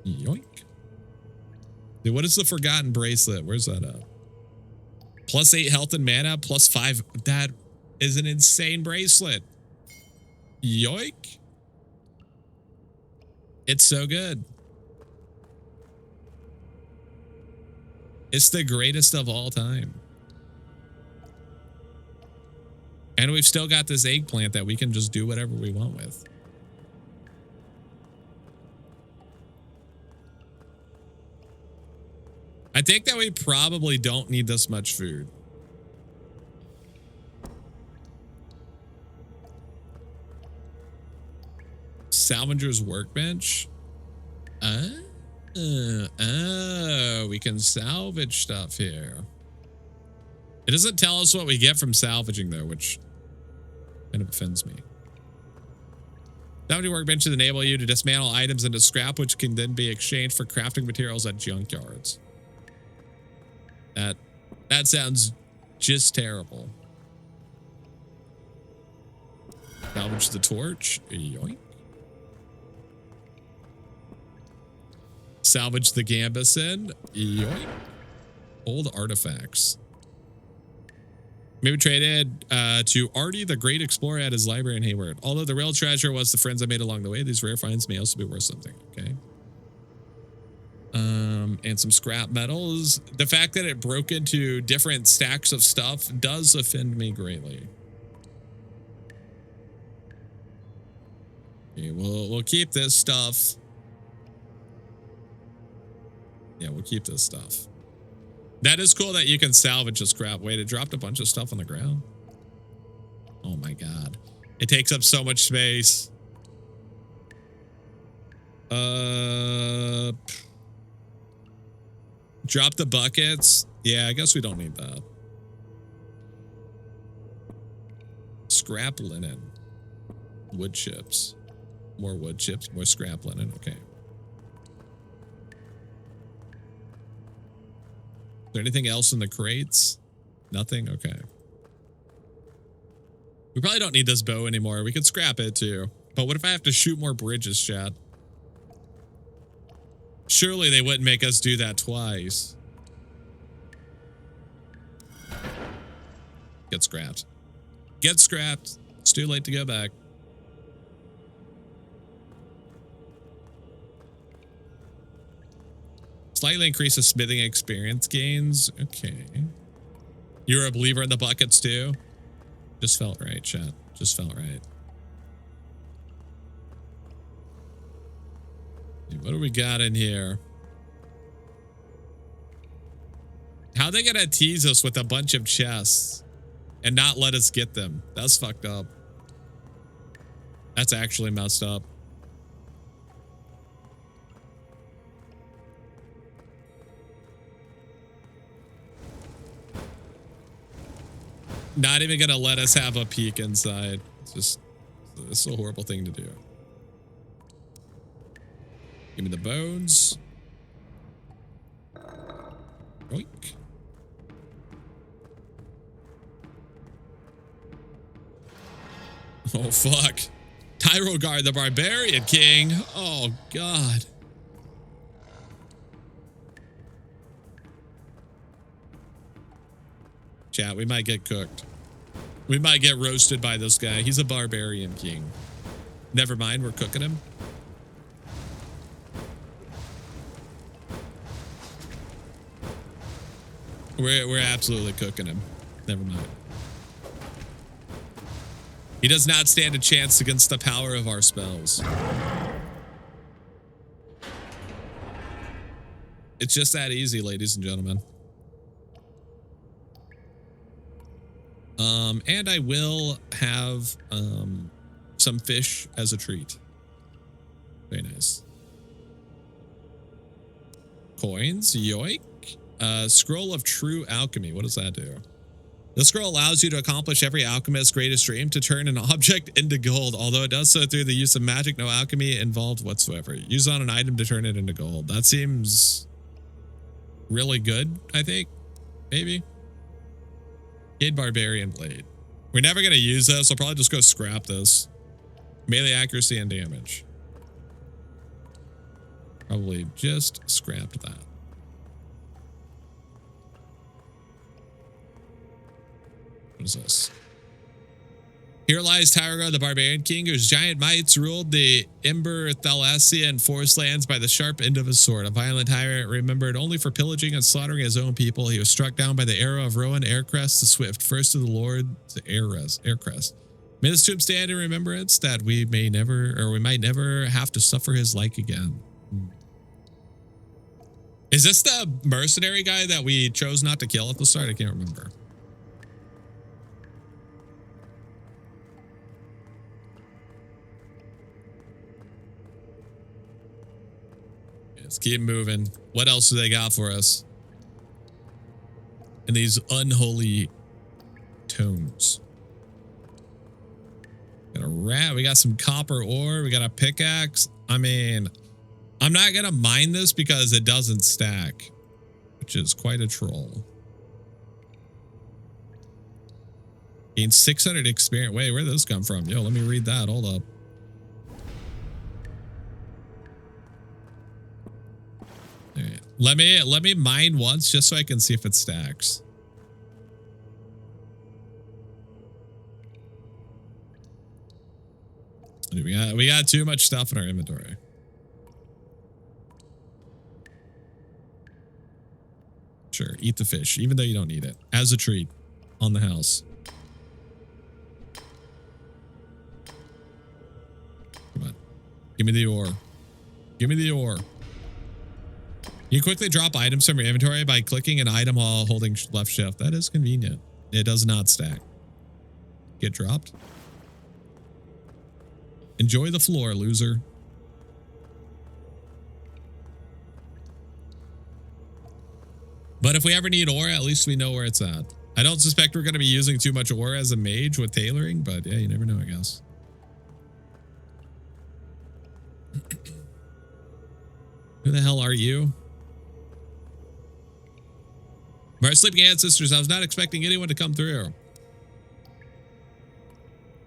Yoink. Dude, what is the forgotten bracelet? Where's that at? Plus 8 health and mana, plus 5. That is an insane bracelet. Yoink. It's so good. It's the greatest of all time. And we've still got this eggplant that we can just do whatever we want with. I think that we probably don't need this much food. Salvenger's workbench. Oh, we can salvage stuff here. It doesn't tell us what we get from salvaging though, which kind of offends me. Salvaging workbenches enable you to dismantle items into scrap, which can then be exchanged for crafting materials at junkyards. That sounds just terrible. Salvage the torch. Yoink. Salvage the gambeson. Yoink. Old artifacts. Maybe traded to Artie, the great explorer, at his library in Hayward. Although the real treasure was the friends I made along the way, these rare finds may also be worth something. Okay. And some scrap metals. The fact that it broke into different stacks of stuff does offend me greatly. Okay, we'll keep this stuff. Yeah, we'll keep this stuff. That is cool that you can salvage the scrap. Wait, it dropped a bunch of stuff on the ground. Oh my god. It takes up so much space. Drop the buckets. Yeah, I guess we don't need that. Scrap linen. Wood chips. More wood chips, more scrap linen. Okay. Is there anything else in the crates? Nothing? Okay. We probably don't need this bow anymore. We could scrap it too. But what if I have to shoot more bridges, chat? Surely they wouldn't make us do that twice. Get scrapped. Get scrapped. It's too late to go back. Slightly increases smithing experience gains. Okay. You're a believer in the buckets too? Just felt right, chat. Just felt right. What do we got in here? How they gonna tease us with a bunch of chests and not let us get them? That's fucked up. That's actually messed up. Not even gonna let us have a peek inside. It's a horrible thing to do. Give me the bones. Oink. Oh, fuck. Tyrogard, the Barbarian King. Oh, God. Chat, we might get cooked. We might get roasted by this guy. He's a Barbarian King. Never mind, we're cooking him. We're absolutely cooking him. Never mind. He does not stand a chance against the power of our spells. It's just that easy, ladies and gentlemen. And I will have some fish as a treat. Very nice. Coins, yoink. Scroll of True Alchemy. What does that do? This scroll allows you to accomplish every alchemist's greatest dream, to turn an object into gold. Although it does so through the use of magic, no alchemy involved whatsoever. Use on an item to turn it into gold. That seems really good, I think. Maybe. Kid Barbarian Blade. We're never going to use this. I'll probably just go scrap this. Melee accuracy and damage. Probably just scrapped that. What is this? Here lies Tyra, the Barbarian King, whose giant mights ruled the Ember, Thalassia, and forest lands by the sharp end of his sword. A violent tyrant remembered only for pillaging and slaughtering his own people. He was struck down by the arrow of Rowan Aircrest the Swift, first of the Lord to Aircrest. May this tomb stand in remembrance that we may never, or we might never have to suffer his like again. Is this the mercenary guy that we chose not to kill at the start? I can't remember. Let's keep moving. What else do they got for us? And these unholy tomes. Got a rat. We got some copper ore. We got a pickaxe. I mean, I'm not going to mine this because it doesn't stack, which is quite a troll. Gain 600 experience. Wait, where did those come from? Yo, let me read that. Hold up. Let me mine once just so I can see if it stacks. We got too much stuff in our inventory. Sure, eat the fish, even though you don't need it. As a treat on the house. Come on. Give me the ore. Give me the ore. You quickly drop items from your inventory by clicking an item while holding left shift. That is convenient. It does not stack. Get dropped. Enjoy the floor, loser. But if we ever need ore, at least we know where it's at. I don't suspect we're going to be using too much ore as a mage with tailoring, but yeah, you never know, I guess. Who the hell are you? My sleeping ancestors, I was not expecting anyone to come through.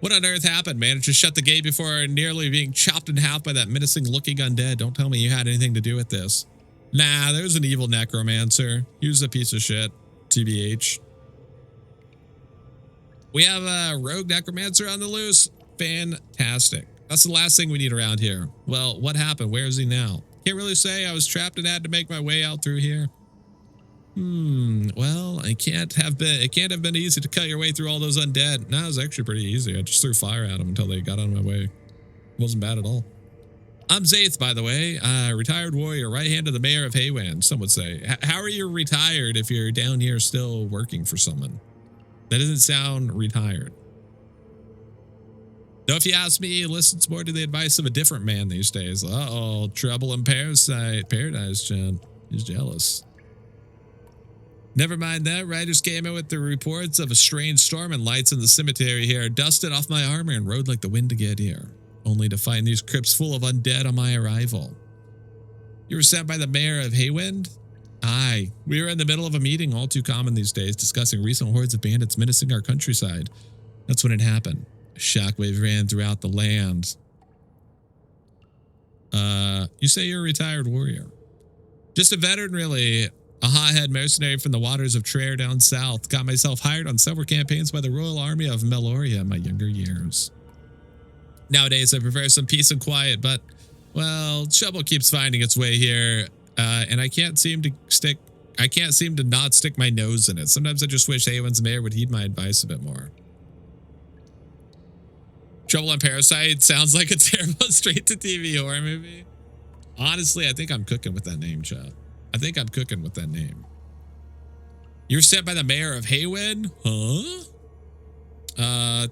What on earth happened? Managed to shut the gate before nearly being chopped in half by that menacing looking undead. Don't tell me you had anything to do with this. Nah, there's an evil necromancer. He was a piece of shit. TBH. We have a rogue necromancer on the loose. Fantastic. That's the last thing we need around here. Well, what happened? Where is he now? Can't really say. I was trapped and had to make my way out through here. Well, it can't have been easy to cut your way through all those undead. No, it was actually pretty easy. I just threw fire at them until they got out of my way. It wasn't bad at all. I'm Zaith, by the way, retired warrior, right hand of the mayor of Haywan, some would say. How are you retired if you're down here still working for someone? That doesn't sound retired. Though if you ask me, he listens more to the advice of a different man these days. Uh-oh, trouble in paradise, Chad. He's jealous. Never mind that. Riders came in with the reports of a strange storm and lights in the cemetery here. Dusted off my armor and rode like the wind to get here. Only to find these crypts full of undead on my arrival. You were sent by the mayor of Haywind? Aye. We were in the middle of a meeting, all too common these days, discussing recent hordes of bandits menacing our countryside. That's when it happened. A shockwave ran throughout the land. You say you're a retired warrior. Just a veteran, really. A hothead mercenary from the waters of Traer down south. Got myself hired on several campaigns by the Royal Army of Meloria in my younger years. Nowadays, I prefer some peace and quiet, but, well, trouble keeps finding its way here, and I can't seem to not stick my nose in it. Sometimes I just wish Haywan's mayor would heed my advice a bit more. Trouble on Parasite sounds like a terrible straight-to-TV horror movie. Honestly, I think I'm cooking with that name, Chad. I think I'm cooking with that name. You're sent by the mayor of Haywen? Huh?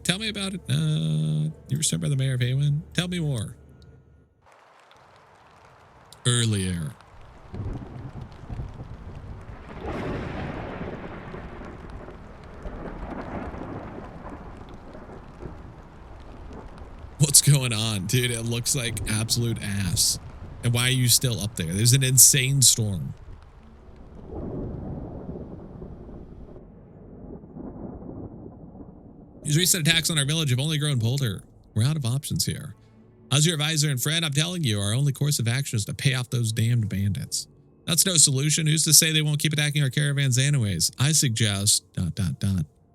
Tell me about it. You were sent by the mayor of Haywen? Tell me more. Earlier. What's going on, dude? It looks like absolute ass. And why are you still up there? There's an insane storm. These recent attacks on our village have only grown bolder. We're out of options here. As your advisor and friend, I'm telling you, our only course of action is to pay off those damned bandits. That's no solution. Who's to say they won't keep attacking our caravans anyways? I suggest... ...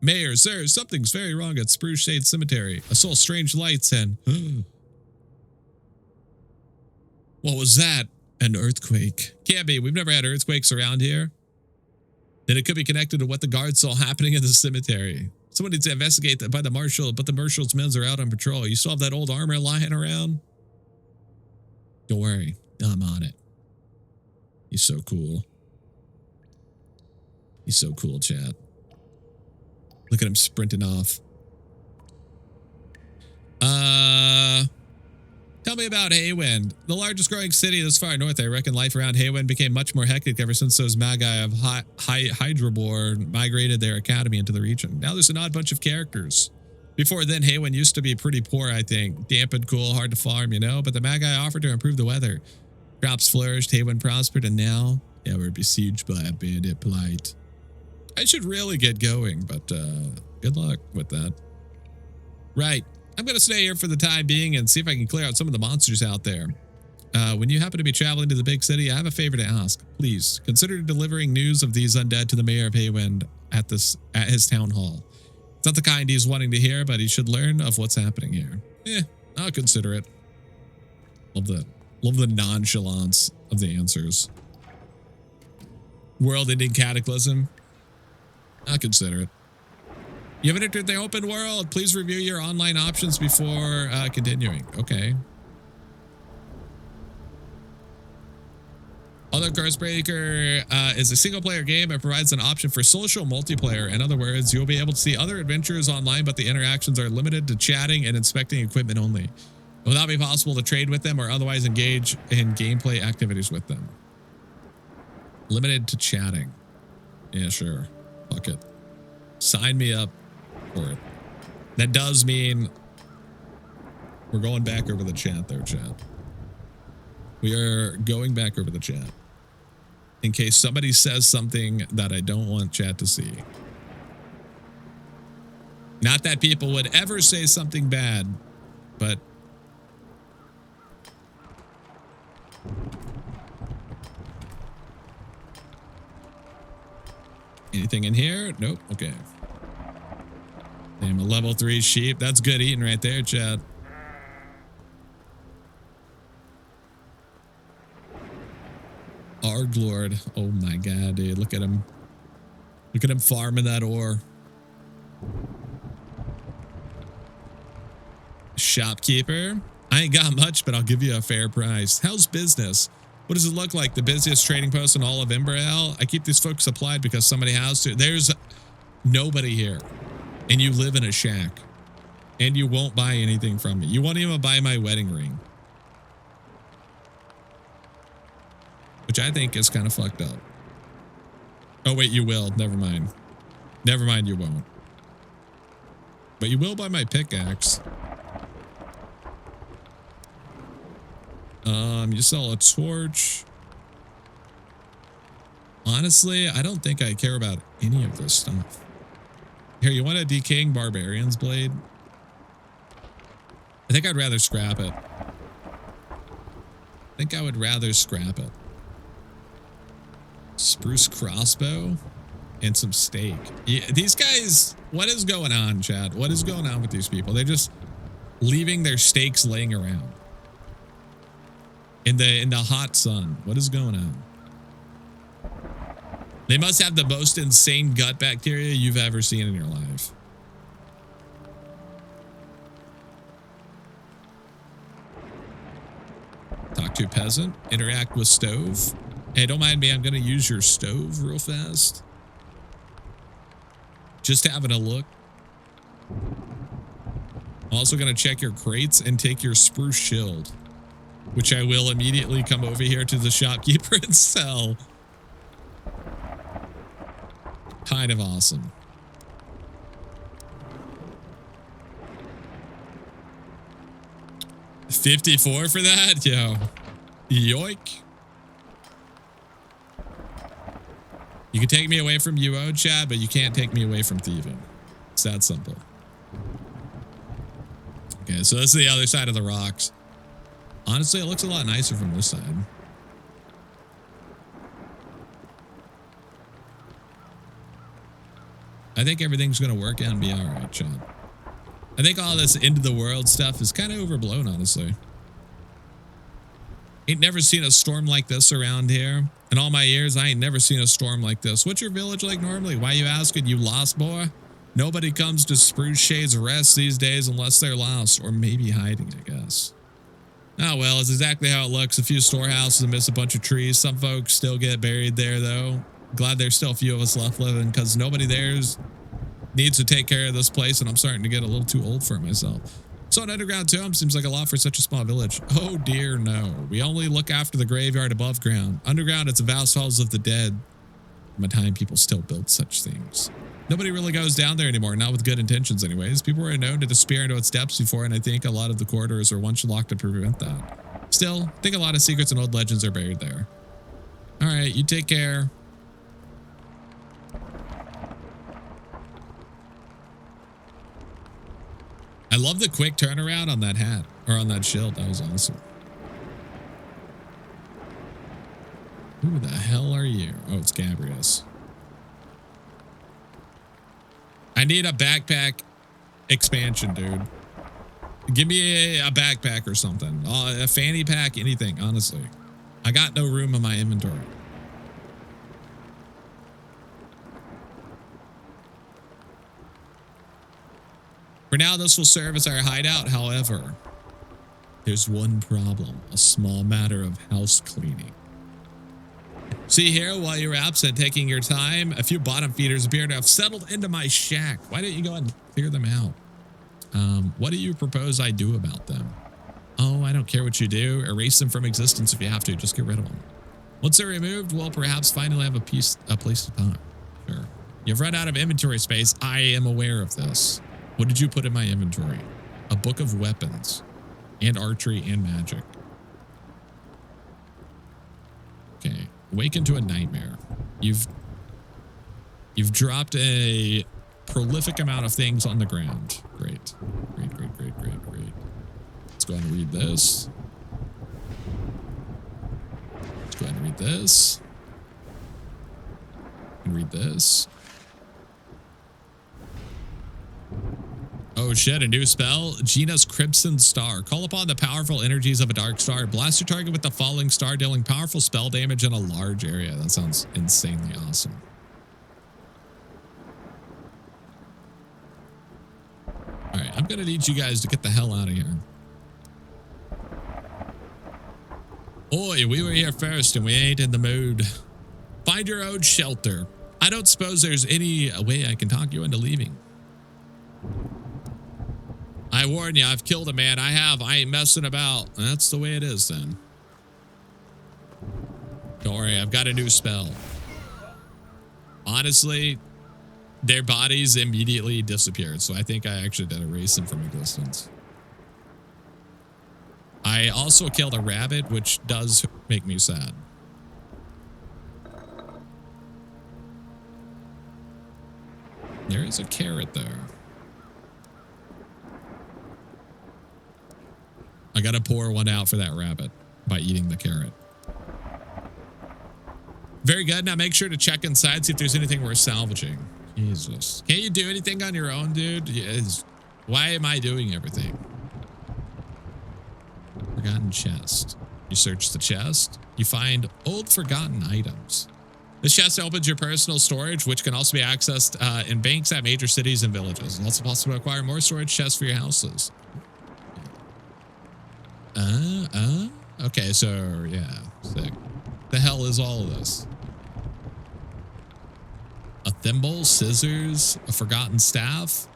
Mayor, sir, something's very wrong at Spruce Shade Cemetery. I saw strange lights and... What was that? An earthquake. Can't be. We've never had earthquakes around here. Then it could be connected to what the guards saw happening in the cemetery. Someone needs to investigate that by the marshal, but the marshal's men are out on patrol. You still have that old armor lying around? Don't worry. I'm on it. He's so cool. He's so cool, chat. Look at him sprinting off. Tell me about Haywind. The largest growing city this far north. I reckon life around Haywind became much more hectic ever since those magi of Hydrabor migrated their academy into the region. Now there's an odd bunch of characters. Before then, Haywind used to be pretty poor, I think. Damp and cool, hard to farm, you know? But the magi offered to improve the weather. Crops flourished, Haywind prospered, and now, yeah, we're besieged by a bandit blight. I should really get going, but good luck with that. Right. I'm going to stay here for the time being and see if I can clear out some of the monsters out there. When you happen to be traveling to the big city, I have a favor to ask. Please, consider delivering news of these undead to the mayor of Haywind at his town hall. It's not the kind he's wanting to hear, but he should learn of what's happening here. I'll consider it. Love the nonchalance of the answers. World-ending cataclysm. I'll consider it. You haven't entered the open world. Please review your online options before continuing. Okay. Although Cursebreaker is a single-player game, it provides an option for social multiplayer. In other words, you'll be able to see other adventures online, but the interactions are limited to chatting and inspecting equipment only. It will not be possible to trade with them or otherwise engage in gameplay activities with them. Limited to chatting. Yeah, sure. Fuck it. Sign me up for it. That does mean we're going back over the chat there, chat. We are going back over the chat in case somebody says something that I don't want chat to see. Not that people would ever say something bad, but anything in here? Nope. Okay. Damn, a level 3 sheep. That's good eating right there, chat. Arglord. Oh my god, dude. Look at him. Look at him farming that ore. Shopkeeper. I ain't got much, but I'll give you a fair price. How's business? What does it look like? The busiest trading post in all of Imbrael? I keep these folks supplied because somebody has to. There's nobody here. And you live in a shack. And you won't buy anything from me. You won't even buy my wedding ring. Which I think is kind of fucked up. Oh, wait, you will. Never mind. Never mind, you won't. But you will buy my pickaxe. You sell a torch. Honestly, I don't think I care about any of this stuff. Here, you want a decaying barbarian's blade? I think I'd rather scrap it. I think I would rather scrap it. Spruce crossbow and some steak. Yeah, these guys, what is going on, Chad? What is going on with these people? They're just leaving their steaks laying around in the hot sun. What is going on? They must have the most insane gut bacteria you've ever seen in your life. Talk to peasant. Interact with stove. Hey, don't mind me. I'm going to use your stove real fast. Just having a look. Also going to check your crates and take your spruce shield, which I will immediately come over here to the shopkeeper and sell. Kind of awesome. $54 for that? Yo. Yoink. You can take me away from UO, Chad, but you can't take me away from thieving. It's that simple. Okay, so this is the other side of the rocks. Honestly, it looks a lot nicer from this side. I think everything's going to work out and be all right, Chad. I think all this end of the world stuff is kind of overblown, honestly. Ain't never seen a storm like this around here. In all my years, I ain't never seen a storm like this. What's your village like normally? Why you asking, you lost boy? Nobody comes to Spruce Shade's Rest these days unless they're lost or maybe hiding, I guess. Oh, well, it's exactly how it looks. A few storehouses and miss a bunch of trees. Some folks still get buried there, though. Glad there's still a few of us left living because nobody there needs to take care of this place, and I'm starting to get a little too old for it myself. So an underground tomb seems like a lot for such a small village. Oh dear, no. We only look after the graveyard above ground. Underground, it's vast halls of the dead. In my time, people still build such things. Nobody really goes down there anymore, not with good intentions anyways. People were known to disappear into its depths before, and I think a lot of the corridors are once locked to prevent that. Still, I think a lot of secrets and old legends are buried there. All right, you take care. I love the quick turnaround on that hat, or on that shield. That was awesome. Who the hell are you? Oh, it's Gabrius. I need a backpack expansion, dude. Give me a backpack or something. A fanny pack, anything, honestly. I got no room in my inventory. For now, this will serve as our hideout. However, there's one problem, a small matter of house cleaning. See here, while you were absent, taking your time, a few bottom feeders appear to have settled into my shack. Why don't you go and clear them out? What do you propose I do about them? Oh, I don't care what you do. Erase them from existence if you have to. Just get rid of them. Once they're removed, we'll perhaps finally have a place to talk. Sure. You've run out of inventory space. I am aware of this. What did you put in my inventory? A book of weapons and archery and magic. Okay. Awaken to a nightmare. You've dropped a prolific amount of things on the ground. Great. Great. Let's go ahead and read this. Let's go ahead and read this. And read this. Oh shit, a new spell. Gina's Crimson Star. Call upon the powerful energies of a dark star. Blast your target with the falling star, dealing powerful spell damage in a large area. That sounds insanely awesome. All right, I'm going to need you guys to get the hell out of here. Oi, we were here first and we ain't in the mood. Find your own shelter. I don't suppose there's any way I can talk you into leaving. I warn you, I've killed a man. I ain't messing about. That's the way it is then. Don't worry, I've got a new spell. Honestly, their bodies immediately disappeared, so I think I actually did erase them from existence. I also killed a rabbit, which does make me sad. There is a carrot there. I gotta pour one out for that rabbit by eating the carrot. Very good. Now make sure to check inside, see if there's anything worth salvaging. Jesus. Can't you do anything on your own, dude? Yes. Why am I doing everything? Forgotten chest. You search the chest. You find old forgotten items. This chest opens your personal storage, which can also be accessed in banks at major cities and villages. It's also possible to acquire more storage chests for your houses. Okay, so yeah, sick. The hell is all of this? A thimble, scissors, a forgotten staff.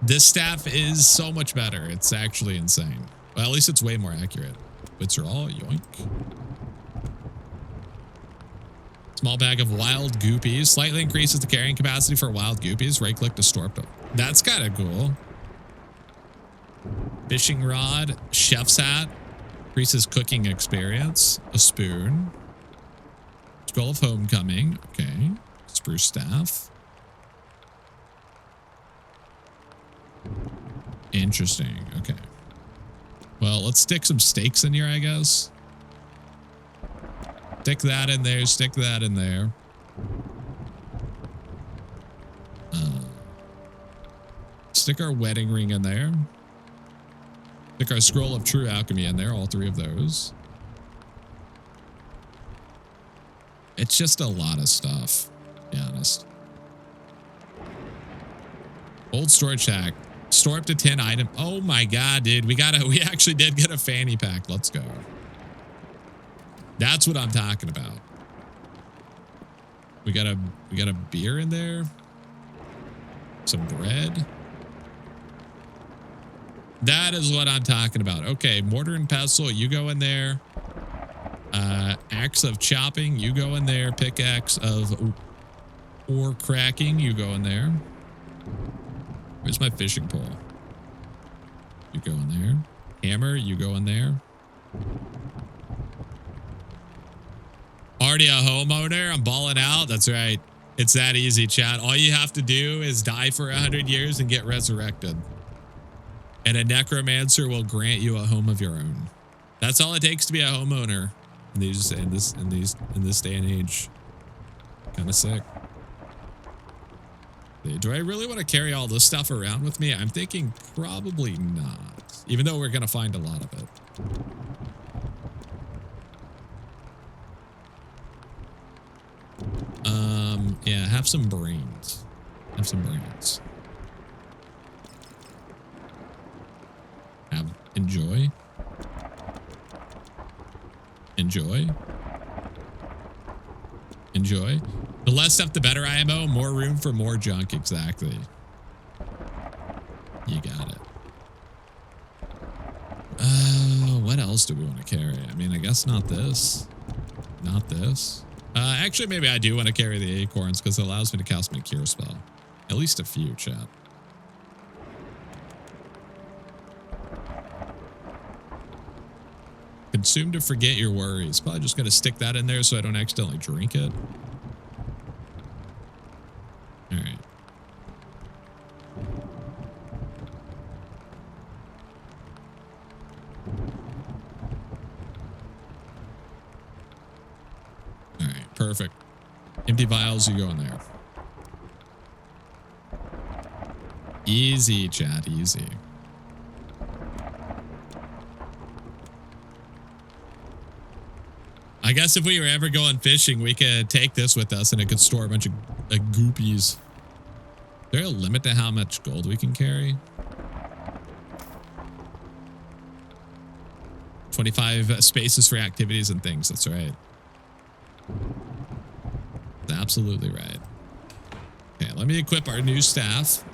This staff is so much better. It's actually insane. Well, at least it's way more accurate. Bits are all yoink. Small bag of wild goopies. Slightly increases the carrying capacity for wild goopies. Right click to store them. That's kind of cool. Fishing rod, chef's hat, increases cooking experience, a spoon, scroll of homecoming, okay, spruce staff. Interesting, okay. Well, let's stick some stakes in here, I guess. Stick that in there, stick that in there. Stick our wedding ring in there. Stick our scroll of true alchemy in there, all three of those. It's just a lot of stuff, to be honest. Old storage hack. Store up to 10 items. Oh my god, dude. We actually did get a fanny pack. Let's go. That's what I'm talking about. We got a beer in there. Some bread. That is what I'm talking about. Okay, mortar and pestle, you go in there. Axe of chopping, you go in there. Pickaxe of ore cracking, you go in there. Where's my fishing pole? You go in there. Hammer, you go in there. Already a homeowner? I'm balling out. That's right. It's that easy, chat. All you have to do is die for 100 years and get resurrected. And a necromancer will grant you a home of your own. That's all it takes to be a homeowner in this day and age. Kind of sick. Do I really want to carry all this stuff around with me? I'm thinking probably not, even though we're going to find a lot of it. Yeah, have some brains. Have some brains. Enjoy. Enjoy. Enjoy. The less stuff, the better IMO. More room for more junk. Exactly. You got it. What else do we want to carry? I mean, I guess not this. Not this. Actually, maybe I do want to carry the acorns because it allows me to cast my cure spell. At least a few, chat. Consume to forget your worries. Probably just going to stick that in there so I don't accidentally drink it. All right. All right, perfect. Empty vials, you go in there. Easy, chat, easy. I guess if we were ever going fishing, we could take this with us and it could store a bunch of goopies. Is there a limit to how much gold we can carry? 25 spaces for activities and things. That's right. That's absolutely right. Okay, let me equip our new staff,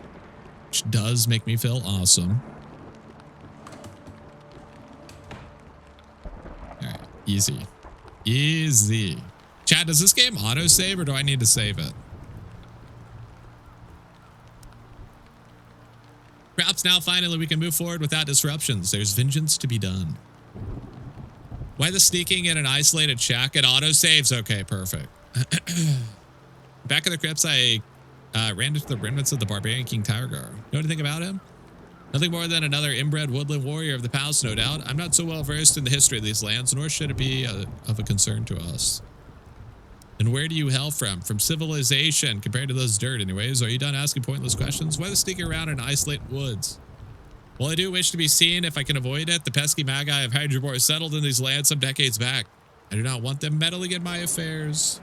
which does make me feel awesome. All right, easy. Easy. Chat, does this game autosave or do I need to save it? Perhaps now finally we can move forward without disruptions. There's vengeance to be done. Why the sneaking in an isolated shack? It autosaves. Okay, perfect. Back in the crypts, I ran into the remnants of the barbarian King Tyregar. Know anything about him? Nothing more than another inbred woodland warrior of the past, no doubt. I'm not so well versed in the history of these lands, nor should it be of a concern to us. And where do you hail from? From civilization, compared to those dirt anyways. Are you done asking pointless questions? Why the sneaking around in isolated woods? Well, I do wish to be seen if I can avoid it. The pesky magi of Hydrobor settled in these lands some decades back. I do not want them meddling in my affairs.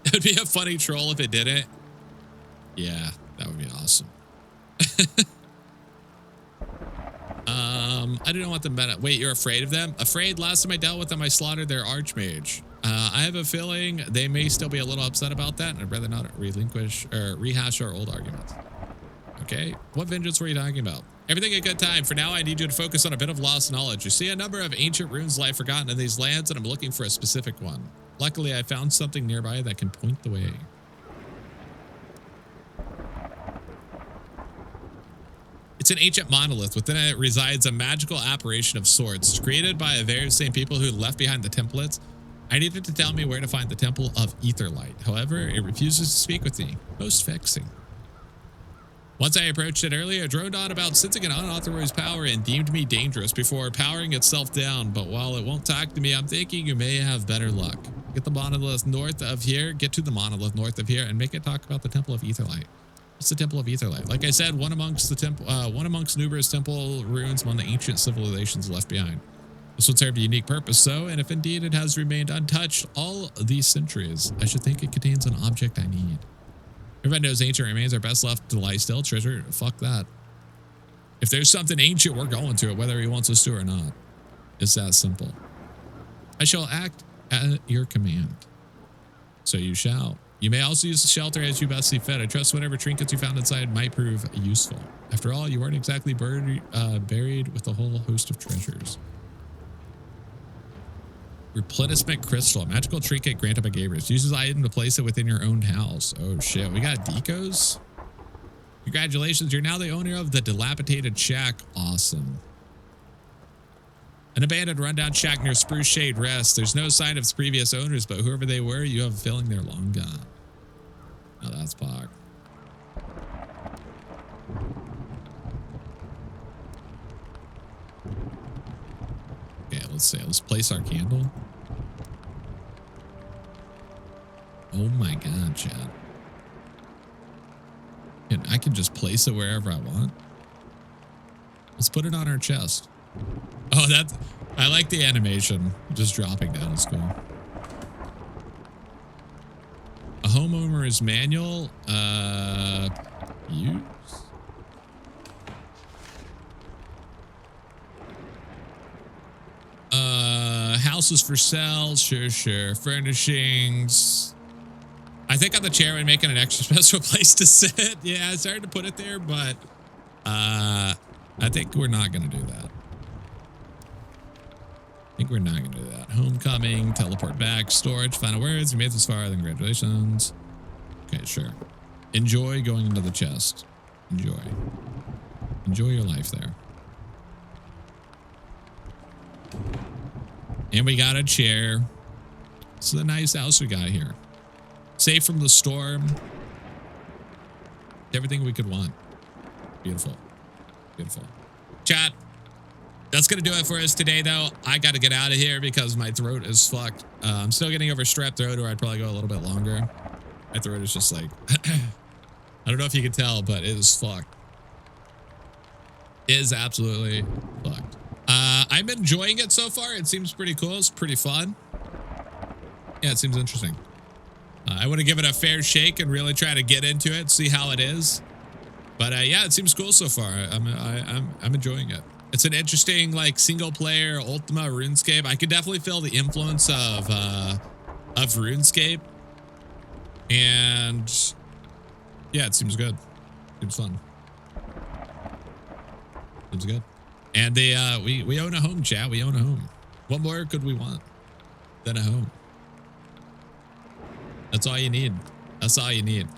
It would be a funny troll if it didn't. Yeah, that would be awesome. I do not want them meta. Wait, you're afraid of them? Afraid? Last time I dealt with them, I slaughtered their archmage. I have a feeling they may still be a little upset about that, and I'd rather not relinquish or rehash our old arguments. Okay, what vengeance were you talking about? Everything a good time. For now, I need you to focus on a bit of lost knowledge. You see a number of ancient runes lie forgotten in these lands, and I'm looking for a specific one. Luckily, I found something nearby that can point the way. It's an ancient monolith. Within it resides a magical apparition of sorts, created by the very same people who left behind the templates. I needed to tell me where to find the Temple of Aetherlight. However, it refuses to speak with me. Most vexing. Once I approached it earlier, it droned on about sensing an unauthorized power and deemed me dangerous before powering itself down. But while it won't talk to me, I'm thinking you may have better luck. Get to the monolith north of here, and make it talk about the Temple of Aetherlight. What's the Temple of Aetherlight? Like I said, one amongst numerous temple ruins among the ancient civilizations left behind. This would serve a unique purpose, though, and if indeed it has remained untouched all these centuries, I should think it contains an object I need. Everybody knows ancient remains are best left to lie still. Treasure, fuck that. If there's something ancient, we're going to it, whether he wants us to or not. It's that simple. I shall act at your command. So you shall. You may also use the shelter as you best see fit. I trust whatever trinkets you found inside might prove useful. After all, you weren't exactly buried with a whole host of treasures. Replenishment crystal, a magical trinket granted by Gabriel. Uses the item to place it within your own house. Oh shit, we got decos? Congratulations, you're now the owner of the dilapidated shack. Awesome. An abandoned rundown shack near Spruce Shade Rest. There's no sign of its previous owners, but whoever they were, you have a feeling they're long gone. Oh, that's Pog. Okay, let's see. Let's place our candle. Oh my god, Chad. I can just place it wherever I want. Let's put it on our chest. Oh, I like the animation. Just dropping down is cool. A homeowner's manual. Use. Houses for sale. Sure. Furnishings. I think on the chair I'm making an extra special place to sit. Yeah, it's hard to put it there, but I think we're not going to do that. Homecoming, teleport back, storage, final words. You made this far, then congratulations. Okay, sure. Enjoy going into the chest. Enjoy your life there. And we got a chair. This is a nice house we got here. Safe from the storm. Everything we could want. Beautiful. Chat. That's going to do it for us today, though. I got to get out of here because my throat is fucked. I'm still getting over strep throat, or I'd probably go a little bit longer. My throat is just like I don't know if you can tell, but it is fucked. It is absolutely fucked. I'm enjoying it so far. It seems pretty cool. It's pretty fun. Yeah, it seems interesting. I want to give it a fair shake and really try to get into it, see how it is. But yeah, it seems cool so far. I'm enjoying it. It's an interesting like single player Ultima RuneScape. I could definitely feel the influence of RuneScape. And yeah, it seems good. Seems fun. Seems good. And they we own a home, chat. We own a home. What more could we want than a home? That's all you need. That's all you need.